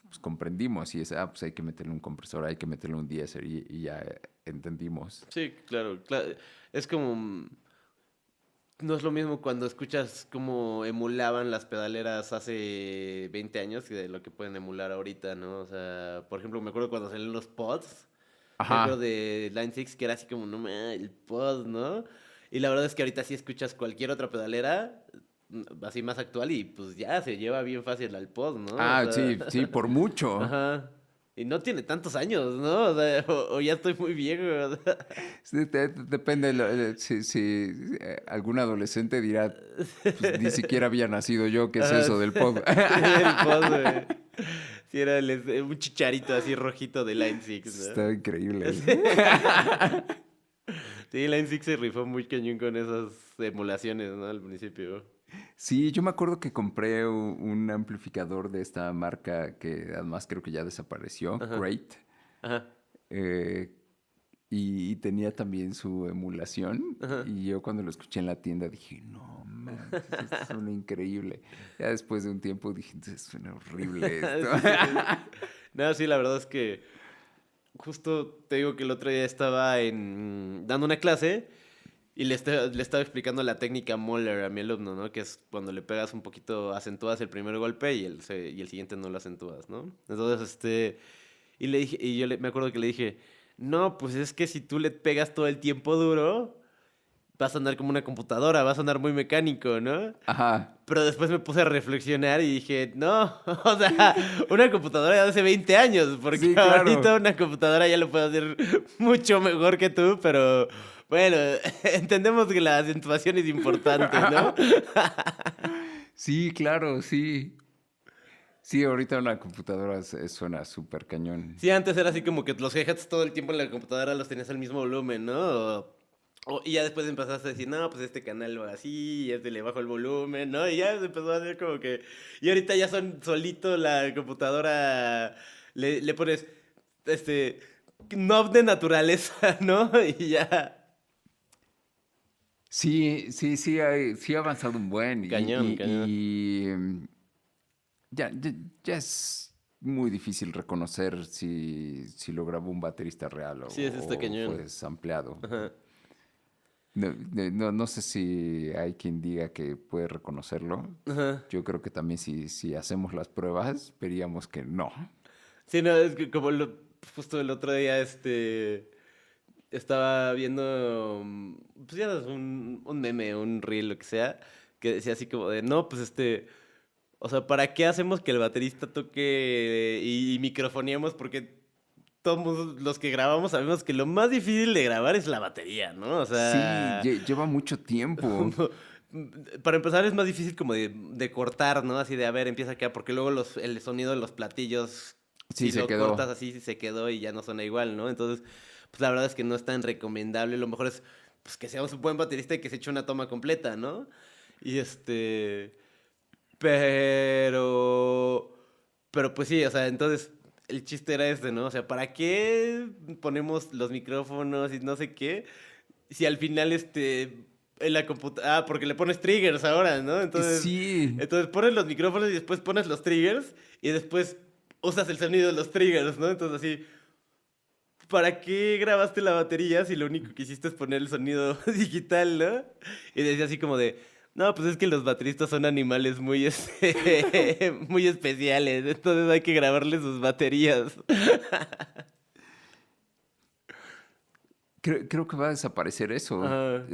pues, comprendimos y pues hay que meterle un compresor, hay que meterle un deesser y ya entendimos. Sí, claro, es como... No es lo mismo cuando escuchas cómo emulaban las pedaleras hace 20 años que de lo que pueden emular ahorita, ¿no? O sea, por ejemplo, me acuerdo cuando salieron los pods, me acuerdo Ajá. de Line 6 que era así como, no el pod, ¿no? Y la verdad es que ahorita sí escuchas cualquier otra pedalera, así más actual, y pues ya se lleva bien fácil al pod, ¿no? O sea, Sí, sí, por mucho. ajá. Y no tiene tantos años, ¿no? O sea, o ya estoy muy viejo. O sea. Sí, depende, si algún adolescente dirá, pues ni siquiera había nacido yo, ¿qué es Ajá, eso del pod? el pod, güey. Sí, era un chicharito así rojito de Line 6, ¿no? Está increíble. Sí, Line 6 se rifó muy cañón con esas emulaciones, ¿no? Al principio. Sí, yo me acuerdo que compré un amplificador de esta marca que además creo que ya desapareció, Ajá, Great, ajá, eh, y tenía también su emulación. ajá. Y yo cuando lo escuché en la tienda dije, no manches, esto suena increíble. Ya después de un tiempo dije, suena horrible esto. Sí, sí, sí. No, sí, la verdad es que justo te digo que el otro día estaba dando una clase y le estaba explicando la técnica Moller a mi alumno, ¿no? Que es cuando le pegas un poquito, acentúas el primer golpe y el siguiente no lo acentúas, ¿no? Entonces, y le dije, me acuerdo que le dije, no, pues es que si tú le pegas todo el tiempo duro, vas a andar como una computadora, vas a andar muy mecánico, ¿no? Ajá, Pero después me puse a reflexionar y dije, no, o sea, una computadora de hace 20 años, porque sí, ahorita claro. una computadora ya lo puede hacer mucho mejor que tú, pero bueno, entendemos que la acentuación es importante, ¿no? Sí, claro, sí. Sí, ahorita una computadora suena súper cañón. Sí, antes era así como que los hi-hats todo el tiempo en la computadora los tenías al mismo volumen, ¿no? Y ya después empezaste a decir, no, pues este canal va así, y este le bajo el volumen, ¿no? Y ya se empezó a hacer como que... Y ahorita ya son solito la computadora, le pones, este, knob de naturaleza, ¿no? Y ya... Sí ha avanzado un buen. Cañón, cañón. Ya es muy difícil reconocer si lo grabó un baterista real Sí, es este o cañón. fue sampleado. Ajá. No sé si hay quien diga que puede reconocerlo. Ajá. Yo creo que también si hacemos las pruebas, veríamos que no. Sí, no, es que como justo el otro día, estaba viendo, pues ya sabes, un meme, un reel, lo que sea, que decía así como de, no, pues o sea, ¿para qué hacemos que el baterista toque y microfoneemos? Porque todos los que grabamos sabemos que lo más difícil de grabar es la batería, ¿no? O Sí, sea, lleva mucho tiempo. para empezar es más difícil como de cortar, ¿no? Así de, a ver, empieza acá, porque luego el sonido de los platillos, Sí, si se lo cortas quedó. así, se quedó y ya no suena igual, ¿no? Entonces, pues la verdad es que no es tan recomendable. Lo mejor es pues, que sea un buen baterista y que se eche una toma completa, ¿no? Y pero... Pero pues sí, o sea, entonces el chiste era este, ¿no? O sea, ¿para qué ponemos los micrófonos y no sé qué? Si al final en la computadora, porque le pones triggers ahora, ¿no? Sí, Entonces pones los micrófonos y después pones los triggers y después usas el sonido de los triggers, ¿no? Entonces así, ¿para qué grabaste la batería si lo único que hiciste es poner el sonido digital, ¿no? Y decía así como de, no, pues es que los bateristas son animales muy, muy especiales, entonces hay que grabarles sus baterías. creo que va a desaparecer eso. Ajá.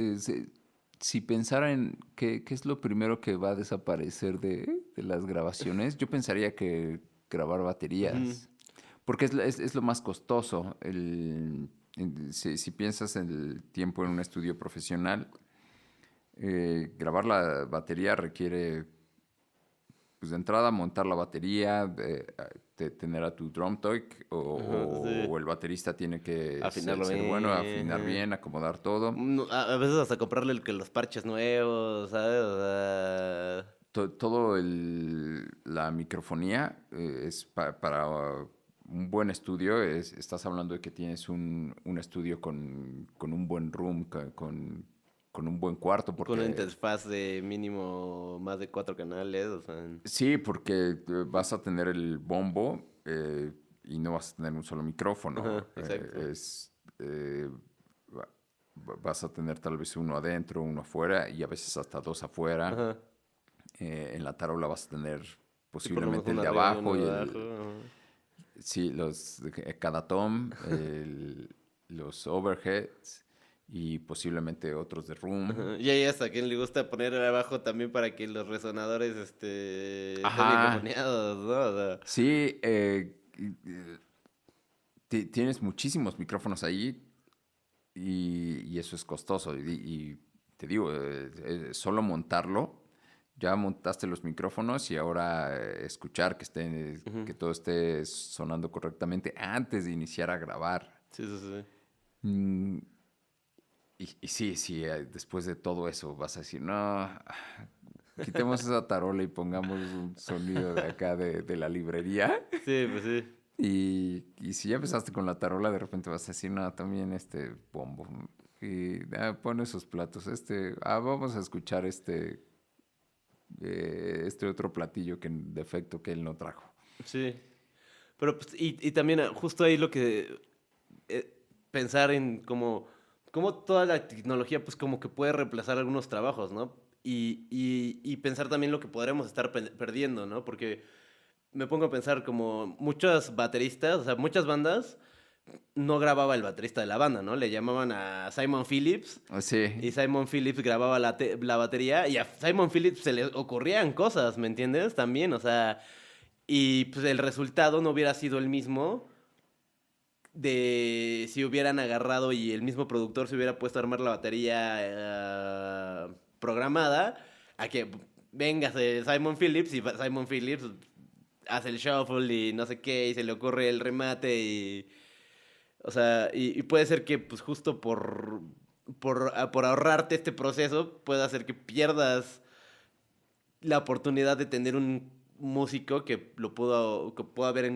Si pensara en qué es lo primero que va a desaparecer de las grabaciones, yo pensaría que grabar Ujú. baterías. Porque es lo más costoso. Si piensas en el tiempo en un estudio profesional, grabar la batería requiere, pues de entrada, montar la batería, de tener a tu drum tech, Ajá, sí. o el baterista tiene que Afinarlo ser bueno, bien. afinar Ajá. bien, acomodar todo. A veces hasta comprarle los parches nuevos, ¿sabes? O sea... Todo la microfonía es para un buen estudio. Estás hablando de que tienes un estudio con un buen room, con un buen cuarto, Con una porque interfaz de mínimo más de 4 canales, o sea... sí, porque vas a tener el bombo y no vas a tener un solo micrófono. Ajá, exacto. Eh, va- vas a tener tal vez uno adentro, uno afuera y a veces hasta dos afuera. Ajá. En la tarola vas a tener Sí, por lo menos posiblemente el uno de arriba y uno abajo y abajo. el, sí, cada tom, los overheads y posiblemente otros de room. Ajá. Y ahí hasta a quien le gusta poner abajo también para que los resonadores estén Ajá, microfoneados, ¿no? O sea, sí, tienes muchísimos micrófonos ahí y eso es costoso. Y te digo, solo montarlo, ya montaste los micrófonos y ahora escuchar ujú. que todo esté sonando correctamente antes de iniciar a grabar. Sí, sí, sí. Mm, y sí, después de todo eso vas a decir, no, quitemos esa tarola y pongamos un sonido de acá de la librería. Sí, pues sí. Y si ya empezaste con la tarola, de repente vas a decir, no, también este bombo. Y pon esos platos. Vamos a escuchar este otro platillo que en defecto que él no trajo. Sí. Pero pues, y también justo ahí lo que pensar en cómo toda la tecnología pues como que puede reemplazar algunos trabajos, ¿no? Y pensar también lo que podremos estar perdiendo, ¿no? Porque me pongo a pensar como muchos bateristas, o sea, muchas bandas no grababa el baterista de la banda, ¿no? Le llamaban a Simon Phillips y Sí, Simon Phillips grababa la batería y a Simon Phillips se le ocurrían cosas, ¿me entiendes? También, o sea, y pues el resultado no hubiera sido el mismo de si hubieran agarrado y el mismo productor se hubiera puesto a armar la batería programada, a que venga Simon Phillips y Simon Phillips hace el shuffle y no sé qué y se le ocurre el remate y... O sea, y puede ser que pues justo por ahorrarte este proceso pueda hacer que pierdas la oportunidad de tener músico que pudo haber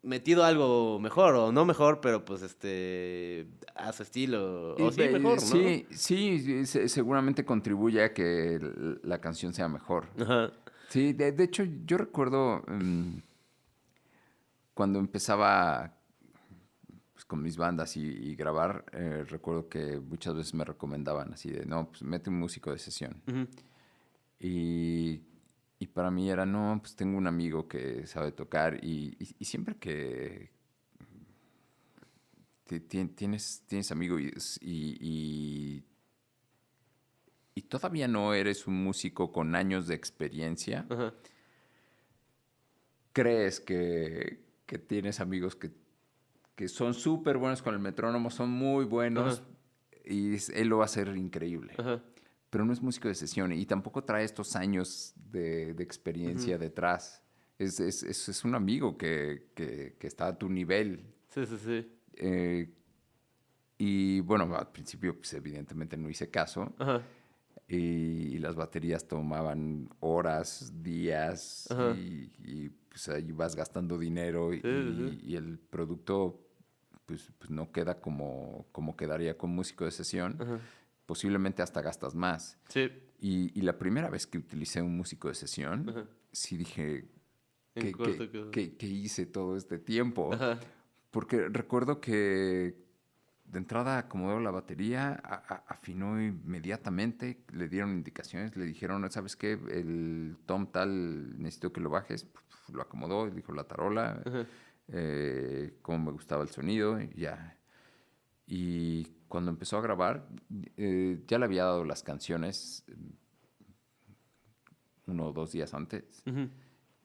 metido algo mejor o no mejor, pero pues a su estilo, o sí, mejor, ¿no? Sí, sí, seguramente contribuye a que la canción sea mejor. Ajá. Sí, de hecho, yo recuerdo cuando empezaba pues, con mis bandas y grabar, recuerdo que muchas veces me recomendaban así de, no, pues mete un músico de sesión. Ujú. Y, y para mí era, no, pues tengo un amigo que sabe tocar y siempre que tienes amigos y todavía no eres un músico con años de experiencia, Ajá. crees que tienes amigos que son súper buenos con el metrónomo, son muy Ajá. buenos y él lo va a hacer increíble. Ajá. Pero no es músico de sesión y tampoco trae estos años de experiencia Ujú. detrás. Es un amigo que está a tu nivel. Sí, sí, sí. Eh, y bueno, al principio pues evidentemente no hice caso Ajá. y las baterías tomaban horas, días Ajá. pues ahí vas gastando dinero Sí, sí, sí. y el producto pues no queda como quedaría con músico de sesión. Ajá. Posiblemente hasta gastas más. Sí. Y la primera vez que utilicé un músico de sesión, Ajá. sí dije, En corto quedó. ¿qué hice todo este tiempo? Ajá. Porque recuerdo que de entrada acomodó la batería, afinó inmediatamente, le dieron indicaciones, le dijeron, ¿sabes qué? El tom tal, necesito que lo bajes. Lo acomodó, dijo la tarola, Ajá. cómo me gustaba el sonido, y ya. Y cuando empezó a grabar, ya le había dado las canciones 1 o 2 días antes. Ujú.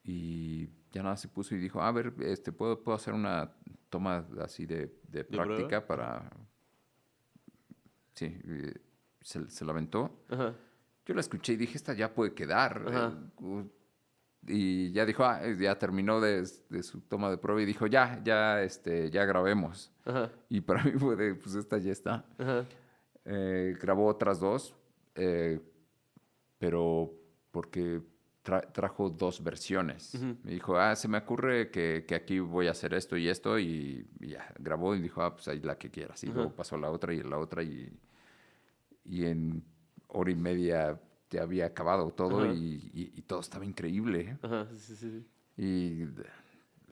Y ya nada se puso y dijo, a ver, puedo hacer una toma así de ¿De prueba? práctica para... Sí, se la aventó. Ajá. Yo la escuché y dije, esta ya puede quedar. Ajá. Y ya dijo, ya terminó de su toma de prueba y dijo, ya grabemos. Ajá. Y para mí fue de, pues esta ya está. Ajá. Grabó otras dos, eh, pero porque trajo 2 versiones. Ujú. Me dijo, se me ocurre que aquí voy a hacer esto, y ya, grabó y dijo, pues ahí la que quieras. Y Ajá. luego pasó la otra y la otra, y en hora y media ya había acabado todo Ajá. y todo estaba increíble. Ajá. Sí, sí, sí. Y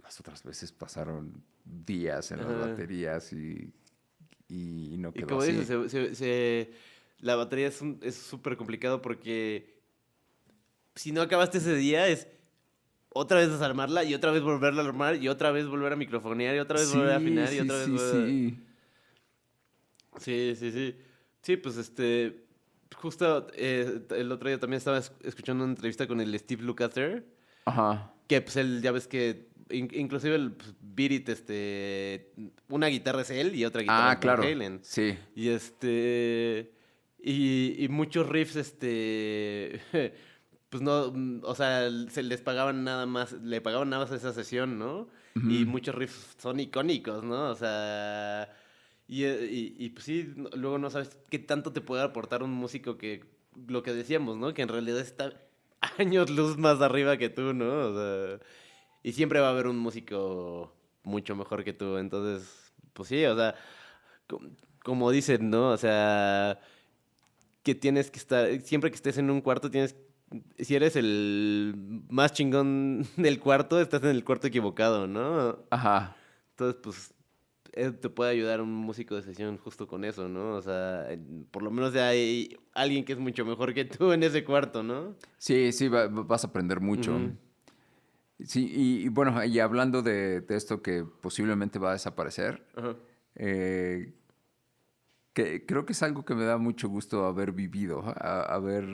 las otras veces pasaron días en las Ajá. baterías y no Y quedó como dices, así. la batería es súper complicado porque si no acabaste ese día es otra vez desarmarla y otra vez volverla a armar y otra vez volver a microfonear y otra vez volver a Sí, afinar y sí, otra vez sí, volver sí. Sí, sí, sí. Sí, pues justo el otro día también estaba escuchando una entrevista con el Steve Lukather, Ajá. que pues él, ya ves que inclusive el pues, Beat It, una guitarra es él y otra guitarra es Van Claro. Halen. Sí. Y y muchos riffs, pues no, o sea, se les pagaban nada más, le pagaban nada más esa sesión, ¿no? Y Ujú. muchos riffs son icónicos, ¿no? O sea, y pues sí, luego no sabes qué tanto te puede aportar un músico que, lo que decíamos, ¿no? Que en realidad está años luz más arriba que tú, ¿no? O sea, y siempre va a haber un músico mucho mejor que tú, entonces, pues sí, o sea, co- como dicen, ¿no? O sea, que tienes que estar, siempre que estés en un cuarto, si eres el más chingón del cuarto, estás en el cuarto equivocado, ¿no? Ajá. Entonces, pues, te puede ayudar un músico de sesión justo con eso, ¿no? O sea, por lo menos hay alguien que es mucho mejor que tú en ese cuarto, ¿no? Sí, sí, vas a aprender mucho. Ujú. Sí, y bueno, y hablando de esto que posiblemente va a desaparecer, Ajá. eh, que creo que es algo que me da mucho gusto haber vivido, haber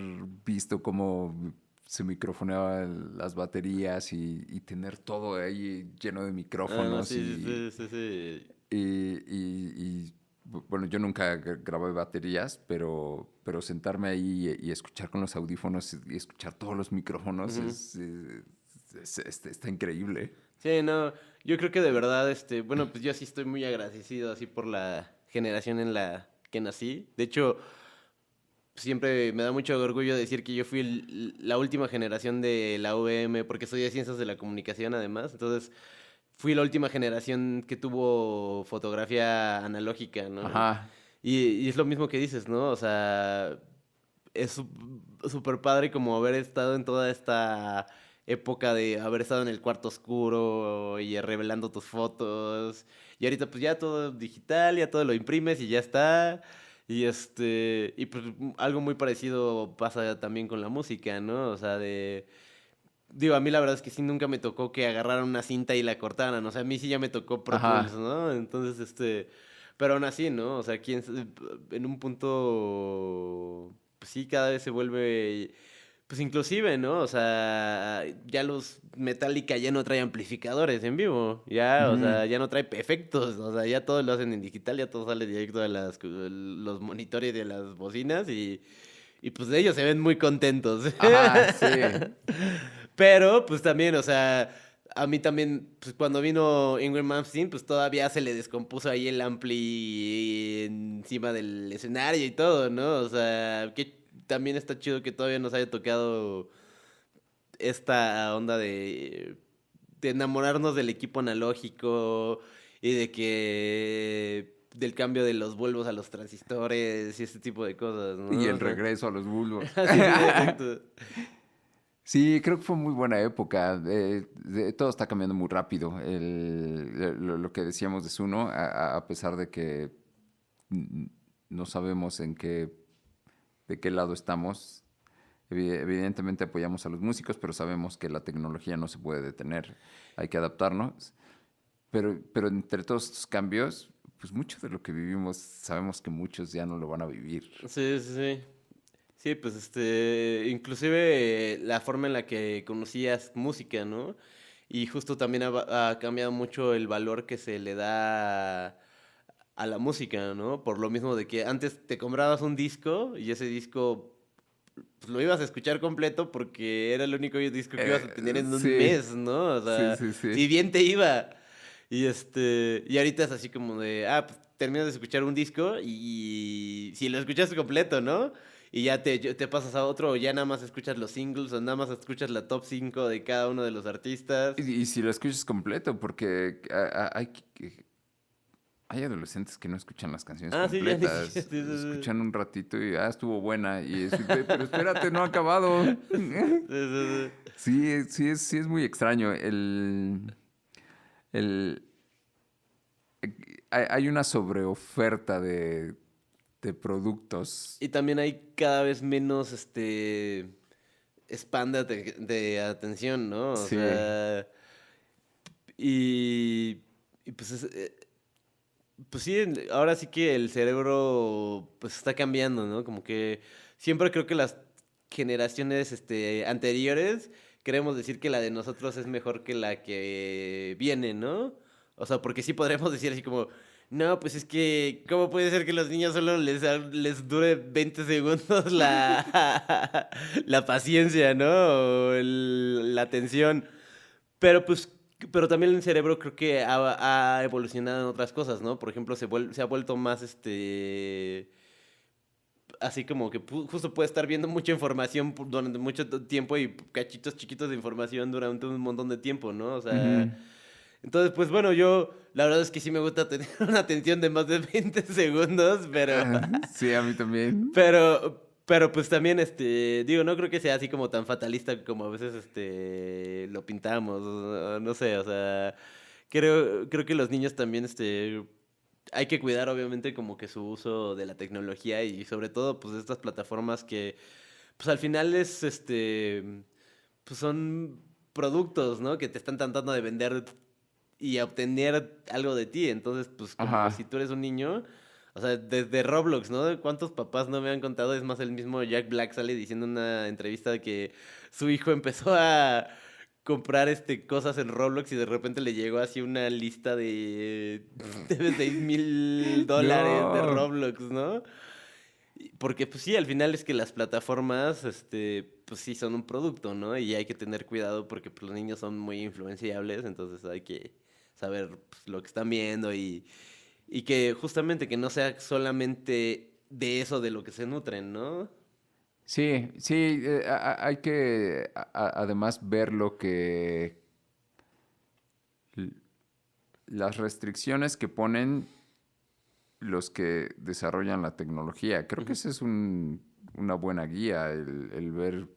visto cómo se microfoneaban las baterías y tener todo ahí lleno de Ah, no, micrófonos sí, sí, sí, sí, sí. bueno, yo nunca grabé baterías, pero sentarme ahí y escuchar con los audífonos y escuchar todos los micrófonos Ujú. está increíble. Sí, no, yo creo que de verdad, bueno, pues yo sí estoy muy agradecido así por la generación en la que nací. De hecho, siempre me da mucho orgullo decir que yo fui la última generación de la UVM, porque soy de Ciencias de la Comunicación además, entonces fui la última generación que tuvo fotografía analógica, ¿no? Ajá. Y es lo mismo que dices, ¿no? O sea, es súper padre como haber estado en toda esta época de haber estado en el cuarto oscuro y revelando tus fotos. Y ahorita pues ya todo digital, ya todo lo imprimes y ya está. Y pues algo muy parecido pasa también con la música, ¿no? O sea, digo, a mí la verdad es que sí nunca me tocó que agarraran una cinta y la cortaran. O sea, a mí sí ya me tocó Pro Tools, Ajá. ¿no? Entonces, pero aún así, ¿no? O sea, en un punto, pues sí, cada vez se vuelve, pues inclusive, ¿no? O sea, ya los Metallica ya no trae amplificadores en vivo, ya, o Ujú. sea, ya no trae efectos, o sea, ya todo lo hacen en digital, ya todo sale directo de los monitores de las bocinas y pues ellos se ven muy contentos. Ajá, sí. Pero, pues también, o sea, a mí también, pues cuando vino Ingrid Malmsteen, pues todavía se le descompuso ahí el ampli encima del escenario y todo, ¿no? O sea, que también está chido que todavía nos haya tocado esta onda de enamorarnos del equipo analógico y de que del cambio de los bulbos a los transistores y este tipo de cosas, Y ¿no? O el sea, regreso a los bulbos. sí, sí, exacto. Sí, creo que fue muy buena época. Todo está cambiando muy rápido. Lo que decíamos de Zuno, a pesar de que mm, no sabemos de qué lado estamos, evidentemente apoyamos a los músicos, pero sabemos que la tecnología no se puede detener. Hay que adaptarnos. Pero entre todos estos cambios, pues mucho de lo que vivimos, sabemos que muchos ya no lo van a vivir. Sí, sí, sí. Sí, pues inclusive la forma en la que conocías música, ¿no? Y justo también ha cambiado mucho el valor que se le da a la música, ¿no? Por lo mismo de que antes te comprabas un disco y ese disco pues, lo ibas a escuchar completo porque era el único disco que ibas a tener en un Sí, mes, ¿no? O sí, sea, sí, si sí. bien te iba. Y ahorita es así como de, pues terminas de escuchar un disco y si lo escuchaste completo, ¿no? Y ya te pasas a otro o ya nada más escuchas los singles o nada más escuchas la top 5 de cada uno de los artistas. Y si lo escuchas completo, porque hay adolescentes que no escuchan las canciones Ah, sí, ya ni siquiera. completas, Sí, sí, escuchan un ratito y estuvo buena, pero espérate, no ha acabado. sí. Sí, sí, Sí es muy extraño. El, hay una sobreoferta de productos. y también hay cada vez menos span de atención, ¿no? O Sí, sea, y, y pues pues sí, ahora sí que el cerebro pues está cambiando, ¿no? Como que siempre creo que las generaciones anteriores queremos decir que la de nosotros es mejor que la que viene, ¿no? O sea, porque sí podremos decir así como, no, pues es que, ¿cómo puede ser que los niños solo les dure 20 segundos la paciencia, ¿no? O la atención. Pero pues, pero también el cerebro creo que ha evolucionado en otras cosas, ¿no? Por ejemplo, se ha vuelto más así como que justo puede estar viendo mucha información durante mucho tiempo y cachitos chiquitos de información durante un montón de tiempo, ¿no? O sea, ujú. entonces, pues bueno, yo la verdad es que sí me gusta tener una atención de más de 20 segundos, pero Sí, a mí también. pero pues también, digo, no creo que sea así como tan fatalista como a veces, lo pintamos, no sé, o sea, creo que los niños también, hay que cuidar obviamente como que su uso de la tecnología y sobre todo, pues, de estas plataformas que, pues, al final pues, son productos, ¿no? Que te están tratando de vender y obtener algo de ti. Entonces, pues como si Ajá. tú eres un niño, o sea, desde Roblox, ¿no? ¿Cuántos papás no me han contado? Es más, el mismo Jack Black sale diciendo en una entrevista que su hijo empezó a comprar cosas en Roblox y de repente le llegó así una lista de $6,000 de No. Roblox, ¿no? Porque pues sí, al final es que las plataformas, pues sí son un producto, ¿no? Y hay que tener cuidado porque pues, los niños son muy influenciables, entonces hay que saber pues, lo que están viendo y que justamente que no sea solamente de eso de lo que se nutren, ¿no? Sí, sí, hay que además ver lo que l- las restricciones que ponen los que desarrollan la tecnología. Creo que Ujú. ese es una buena guía, el ver.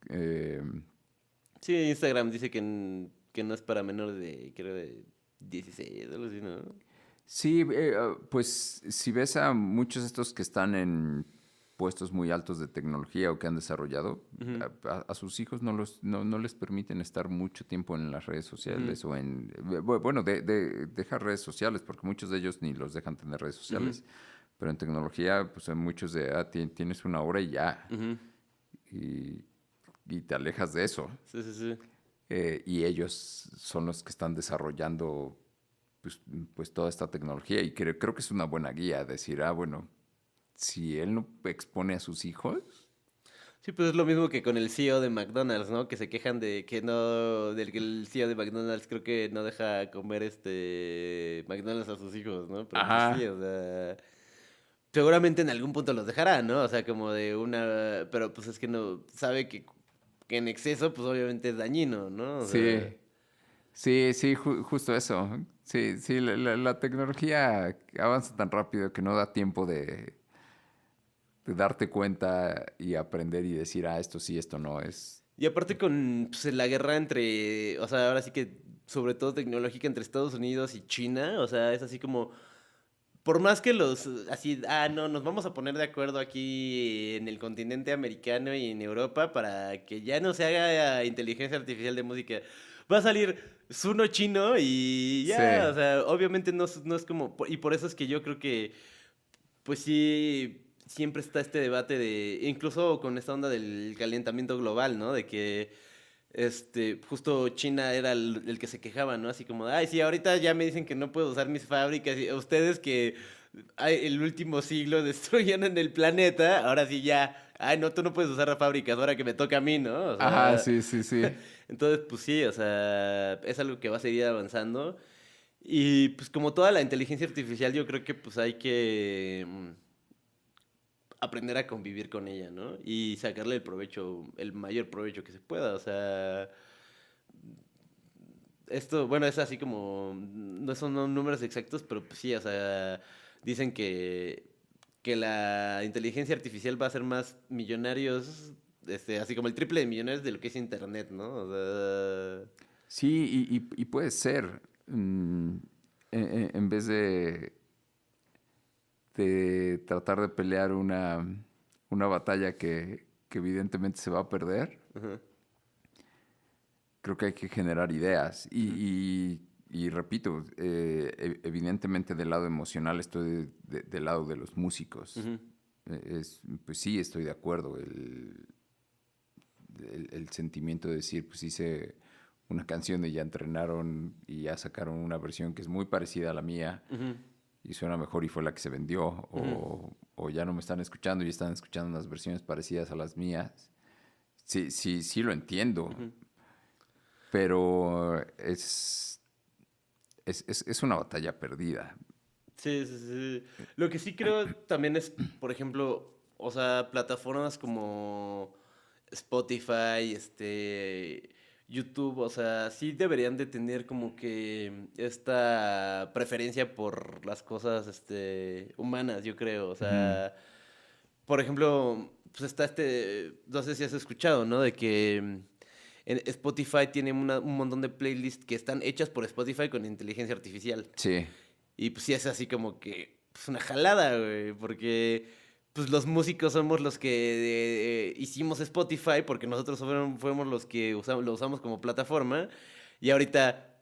eh, Sí, Instagram dice que no es para menores de, creo, de 16, algo así, ¿no? sí, pues si ves a muchos de estos que están en puestos muy altos de tecnología o que han desarrollado, Ujú, a sus hijos no les permiten estar mucho tiempo en las redes ujú, sociales o en, bueno, dejar redes sociales, porque muchos de ellos ni los dejan tener redes ujú, sociales, pero en tecnología, pues hay muchos de, tienes una hora y ya, ujú. y, y te alejas de eso. Sí, sí, sí. Y ellos son los que están desarrollando pues, pues toda esta tecnología y creo que es una buena guía decir, bueno, si él no expone a sus hijos, Sí, pues es lo mismo que con el CEO de McDonald's, ¿no? Que se quejan de que no, del que el CEO de McDonald's creo que no deja comer McDonald's a sus hijos, ¿no? Pero pues sí, ajá, o sea, seguramente en algún punto los dejará, ¿no? O sea, como de una, pero pues es que no, sabe que en exceso, pues obviamente es dañino, ¿no? O sea, sí, sí, sí, justo eso. Sí, sí, la tecnología avanza tan rápido que no da tiempo de darte cuenta y aprender y decir, esto sí, esto no es. y aparte con pues, la guerra entre, o sea, ahora sí que sobre todo tecnológica entre Estados Unidos y China, o sea, es así como por más que así, no, nos vamos a poner de acuerdo aquí en el continente americano y en Europa para que ya no se haga inteligencia artificial de música. Va a salir Suno chino y ya, o Sí, sea, obviamente no es como, y por eso es que yo creo que, pues sí, siempre está este debate de, incluso con esta onda del calentamiento global, ¿no? De que justo China era el que se quejaba, ¿no? Así como, ay, sí, ahorita ya me dicen que no puedo usar mis fábricas. Y ustedes que el último siglo destruyeron en el planeta, ahora sí ya, ay, no, tú no puedes usar las fábricas, ahora que me toca a mí, ¿no? O ajá, sea, sí, sí, sí. entonces, pues sí, o sea, es algo que va a seguir avanzando. Y pues como toda la inteligencia artificial, yo creo que pues hay que aprender a convivir con ella, ¿no? Y sacarle el provecho, el mayor provecho que se pueda, o sea... Esto, bueno, es así como, no son números exactos, pero pues sí, o sea, dicen que la inteligencia artificial va a hacer más millonarios, así como el triple de millonarios de lo que es Internet, ¿no? O sea, Sí, y puede ser, en vez de tratar de pelear una batalla que evidentemente se va a perder, ajá, creo que hay que generar ideas. ujú, Y repito, evidentemente del lado emocional estoy del lado de los músicos. ujú, Pues sí, estoy de acuerdo. El sentimiento de decir, pues hice una canción y ya entrenaron y ya sacaron una versión que es muy parecida a la mía ujú, y suena mejor y fue la que se vendió, ujú. o ya no me están escuchando y están escuchando unas versiones parecidas a las mías. Sí, sí, sí lo entiendo, Ujú. pero es una batalla perdida. Sí, sí, sí. Lo que sí creo también es, por ejemplo, o sea, plataformas como Spotify, YouTube, o sea, sí deberían de tener como que esta preferencia por las cosas, humanas, yo creo. O Ujú. sea, por ejemplo, pues está no sé si has escuchado, ¿no? De que en Spotify tiene un montón de playlists que están hechas por Spotify con inteligencia artificial. Sí, Y pues sí es así como que, pues una jalada, güey, porque pues los músicos somos los que hicimos Spotify porque nosotros fuimos los que lo usamos como plataforma y ahorita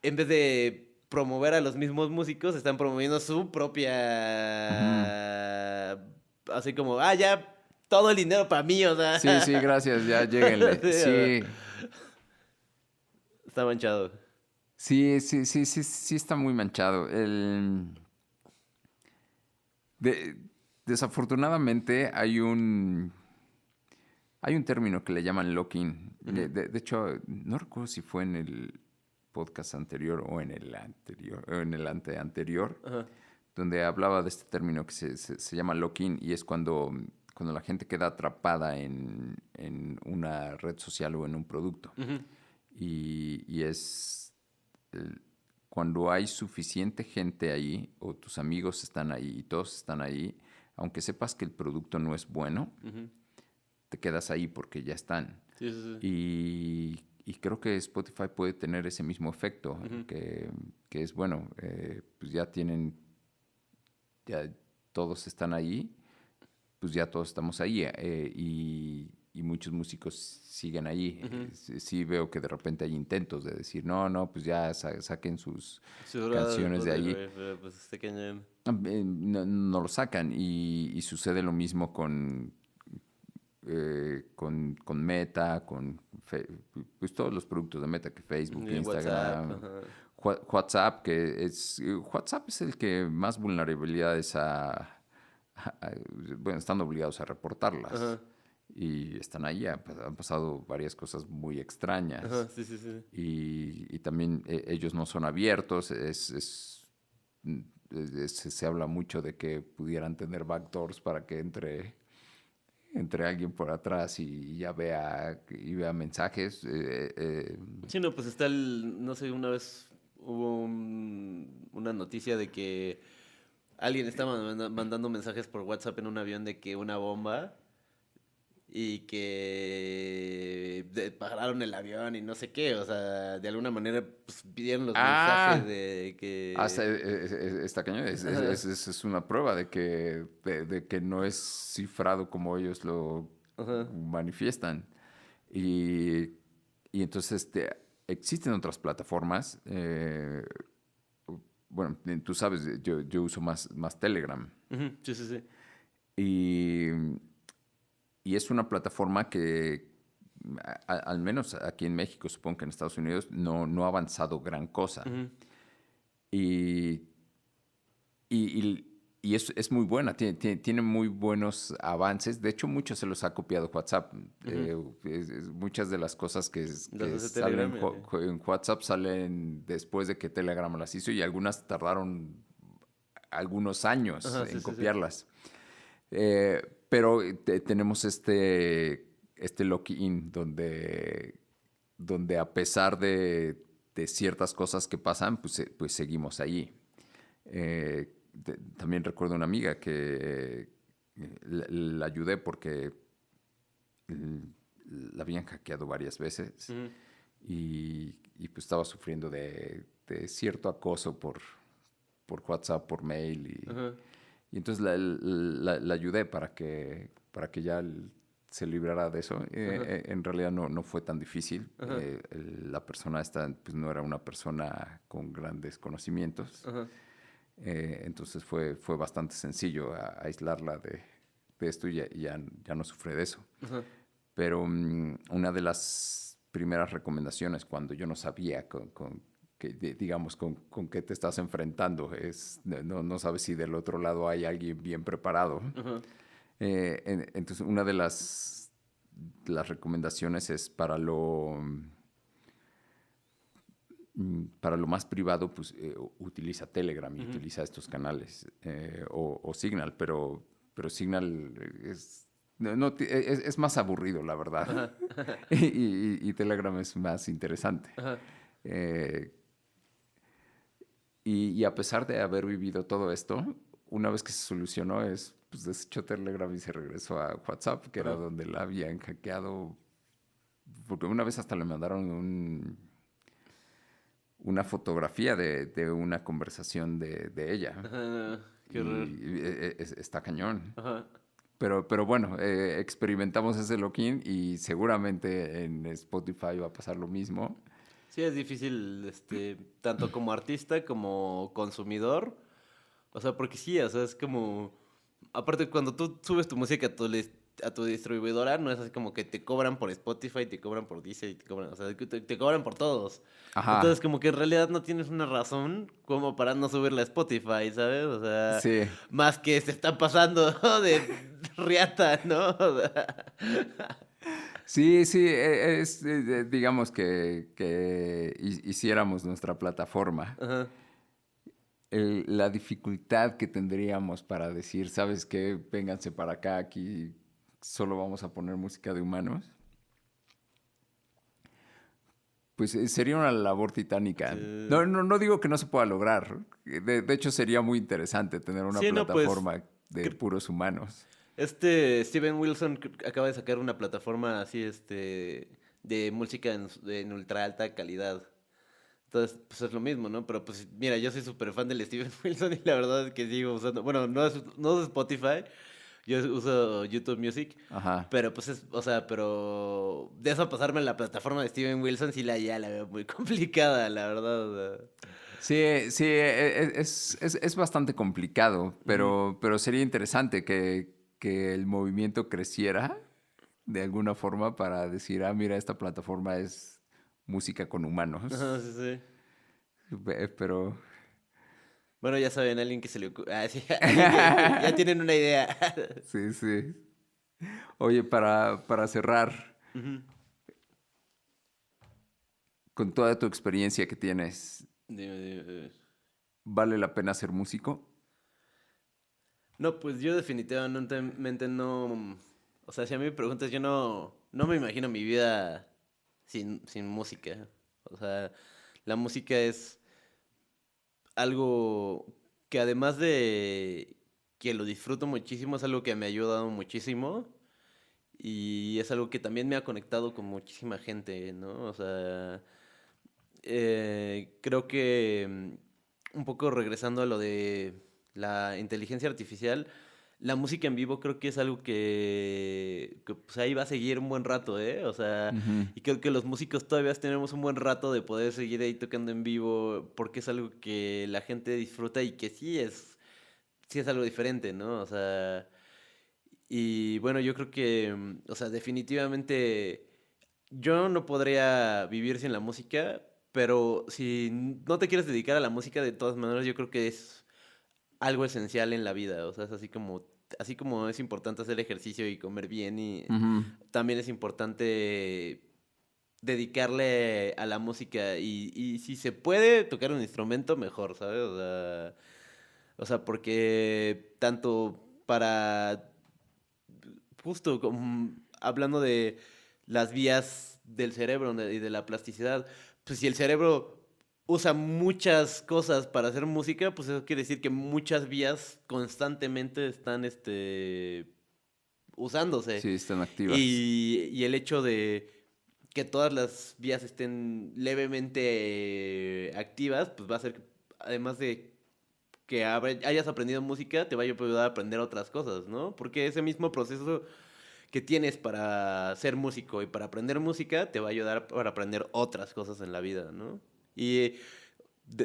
en vez de promover a los mismos músicos están promoviendo su ujú. propia, así como, ya todo el dinero para mí, o Sí, sí, sea, gracias, ya lléguenle. sí, o sea, Sí, está manchado. sí, sí, sí, sí, sí está muy manchado. De- Desafortunadamente hay un término que le llaman lock-in. Ujú, De hecho, no recuerdo si fue en el podcast anterior o en el anterior, o en el anteanterior, ajá, donde hablaba de este término que se llama lock-in y es cuando la gente queda atrapada en una red social o en un producto. Ujú. Y es cuando hay suficiente gente ahí, o tus amigos están ahí y todos están ahí, aunque sepas que el producto no es bueno, Ujú. te quedas ahí porque ya están. Sí, sí, sí. Y creo que Spotify puede tener ese mismo efecto, Ujú. que es bueno, pues ya todos están ahí, pues ya todos estamos ahí, y muchos músicos siguen ahí. Ujú. Sí veo que de repente hay intentos de decir, no, pues ya saquen sus Seguro canciones de después ahí. pero pues está cañón. No lo sacan, y sucede lo mismo con Meta, pues todos los productos de Meta, que Facebook, Y WhatsApp, Instagram, ajá. WhatsApp, WhatsApp es el que más vulnerabilidades bueno, están obligados a reportarlas. Ajá. Y están ahí, han pasado varias cosas muy Ajá, extrañas. sí, sí, sí. Y también ellos no son abiertos, se habla mucho de que pudieran tener backdoors para que entre alguien por atrás y ya vea mensajes. Sí, no, pues está no sé, una vez hubo una noticia de que alguien estaba mandando mensajes por WhatsApp en un avión de que una bomba y que pararon el avión y no sé qué, o sea, de alguna manera pues, pidieron los mensajes Ah, de hasta que... está cañón. Ajá, Es una prueba de que no es cifrado como ellos lo ajá, manifiestan. Y, y entonces existen otras plataformas. Bueno, tú sabes, yo uso más Telegram. ujú, sí, sí, sí. Y, y es una plataforma que, al menos aquí en México, supongo que en Estados Unidos, no ha avanzado gran cosa. Ujú, Y, y, y es muy buena, tiene muy buenos avances. De hecho, muchos se los ha copiado WhatsApp. ujú. Muchas de las cosas Las que hace salen Telegram. Ajá. en WhatsApp salen después de que Telegram las hizo, y algunas tardaron algunos años Ajá, sí, en sí, sí. copiarlas. Eh, pero tenemos este lock-in donde a pesar de ciertas cosas que pasan, pues seguimos ahí. También recuerdo una amiga que la ayudé porque mm, la habían hackeado varias veces, Ujú, y pues estaba sufriendo de cierto acoso por WhatsApp, por mail, ajá, y entonces la ayudé para que ya se librara de eso. ajá, En realidad no fue tan difícil. ajá, La persona esta pues no era una persona con grandes conocimientos. ajá. Entonces fue bastante sencillo aislarla de esto, y ya no sufre de eso. Ajá. Pero una de las primeras recomendaciones cuando yo no sabía digamos, con qué te estás enfrentando, no sabes si del otro lado hay alguien bien preparado. Ajá. Entonces, una de las recomendaciones es para lo más privado, pues utiliza Telegram y Ujú. utiliza estos canales, o Signal, pero Signal es más aburrido, la verdad. Ajá. Y Telegram es más interesante. Ajá. Eh, y a pesar de haber vivido todo esto, una vez que se solucionó, pues desechó Telegram y se regresó a WhatsApp, que era Ajá. donde la habían hackeado. Porque una vez hasta le mandaron una fotografía de una conversación de ella. Ajá. Qué horror. Y está cañón. Ajá. Pero bueno, experimentamos ese lock-in, y seguramente en Spotify va a pasar lo mismo. Sí, es difícil, tanto como artista como consumidor. O sea, porque sí, o sea, es como... Aparte, cuando tú subes tu música a tu distribuidora, no es así como que te cobran por Spotify, te cobran por Deezer, y te cobran, o sea, que te cobran por todos. Entonces, Ajá, como que en realidad no tienes una razón como para no subirla a Spotify, ¿sabes? O sea, sí. más que se están pasando de riata, ¿no? O sea, Sí, sí, digamos que hiciéramos nuestra plataforma. ajá, La dificultad que tendríamos para decir, ¿sabes qué? Vénganse para acá, aquí solo vamos a poner música de humanos, pues sería una labor titánica. Sí. No digo que no se pueda lograr. De hecho, sería muy interesante tener una Sí, no, pues, plataforma de puros humanos. Steven Wilson acaba de sacar una plataforma así, de música en ultra alta calidad. Entonces, pues es lo mismo, ¿no? Pero pues mira, yo soy súper fan del Steven Wilson y la verdad es que sigo usando, bueno, no es Spotify, yo uso YouTube Music, Ajá. pero pues o sea, pero de eso a pasarme a la plataforma de Steven Wilson sí ya la veo muy complicada, la verdad. O sea. Sí, es bastante complicado, Ujú. pero sería interesante que el movimiento creciera de alguna forma para decir, mira, esta plataforma es música con Ajá, humanos. sí, sí. Pero Bueno, ya saben, alguien que se le ocurre, sí, alguien que ya tienen una idea. sí, sí. Oye, para cerrar, Ujú. con toda tu experiencia que tienes, Dime. ¿vale la pena ser músico? No, pues yo definitivamente no. O sea, si a mí me preguntas, yo no me imagino mi vida sin música. O sea, la música es algo que además de que lo disfruto muchísimo, es algo que me ha ayudado muchísimo y es algo que también me ha conectado con muchísima gente, ¿no? O sea, creo que un poco regresando a lo de la inteligencia artificial, la música en vivo creo que es algo que, pues ahí va a seguir un buen rato, ¿eh? O sea, Ujú. y creo que los músicos todavía tenemos un buen rato de poder seguir ahí tocando en vivo porque es algo que la gente disfruta y que sí es algo diferente, ¿no? O sea, y bueno, yo creo que, o sea, definitivamente yo no podría vivir sin la música, pero si no te quieres dedicar a la música, de todas maneras, yo creo que es algo esencial en la vida. O sea, es así como es importante hacer ejercicio y comer bien, y Ujú. también es importante dedicarle a la música. Y si se puede tocar un instrumento, mejor, ¿sabes? O sea, porque tanto para justo como hablando de las vías del cerebro y de la plasticidad, pues si el cerebro usa muchas cosas para hacer música, pues eso quiere decir que muchas vías constantemente están usándose. Sí, están activas. Y el hecho de que todas las vías estén levemente activas, pues va a ser que, además de que hayas aprendido música, te va a ayudar a aprender otras cosas, ¿no? Porque ese mismo proceso que tienes para ser músico y para aprender música te va a ayudar para aprender otras cosas en la vida, ¿no? Y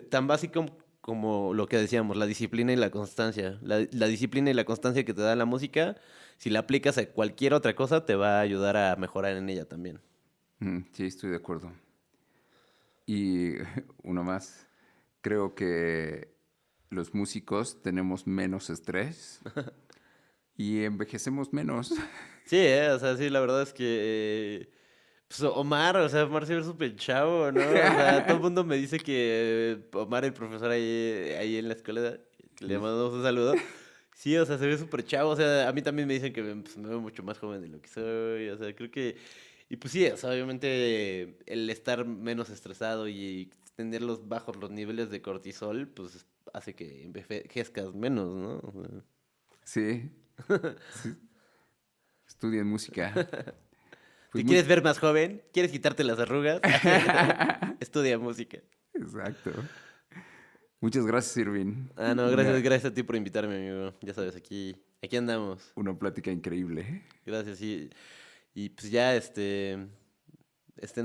tan básico como lo que decíamos, la disciplina y la constancia. La disciplina y la constancia que te da la música, si la aplicas a cualquier otra cosa, te va a ayudar a mejorar en ella también. Sí, estoy de acuerdo. Y uno más, creo que los músicos tenemos menos estrés y envejecemos menos. Sí, o sea, sí, la verdad es que pues Omar, o sea, Omar se ve súper chavo, ¿no? O sea, todo el mundo me dice que Omar, el profesor ahí en la escuela, que le mandamos un saludo. Sí, o sea, se ve súper chavo. O sea, a mí también me dicen que pues, me veo mucho más joven de lo que soy. O sea, creo que. Y pues sí, o sea, obviamente el estar menos estresado y tener bajos los niveles de cortisol, pues hace que envejezcas menos, ¿no? O sea, Sí, sí, estudien música. Pues ¿te muy... quieres ver más joven? ¿Quieres quitarte las arrugas? Estudia música. Exacto. Muchas gracias, Irving. Ah, no, gracias a ti por invitarme, amigo. Ya sabes, aquí andamos. Una plática increíble. Gracias, y pues ya, estén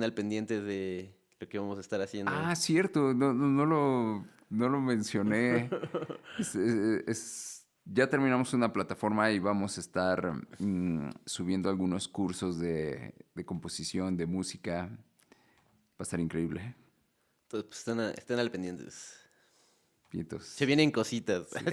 al pendiente de lo que vamos a estar haciendo. Cierto, no lo mencioné. Ya terminamos una plataforma y vamos a estar subiendo algunos cursos de composición, de música. Va a estar increíble. Entonces, pues estén al pendientes. Se Vientos. vienen cositas. Sí.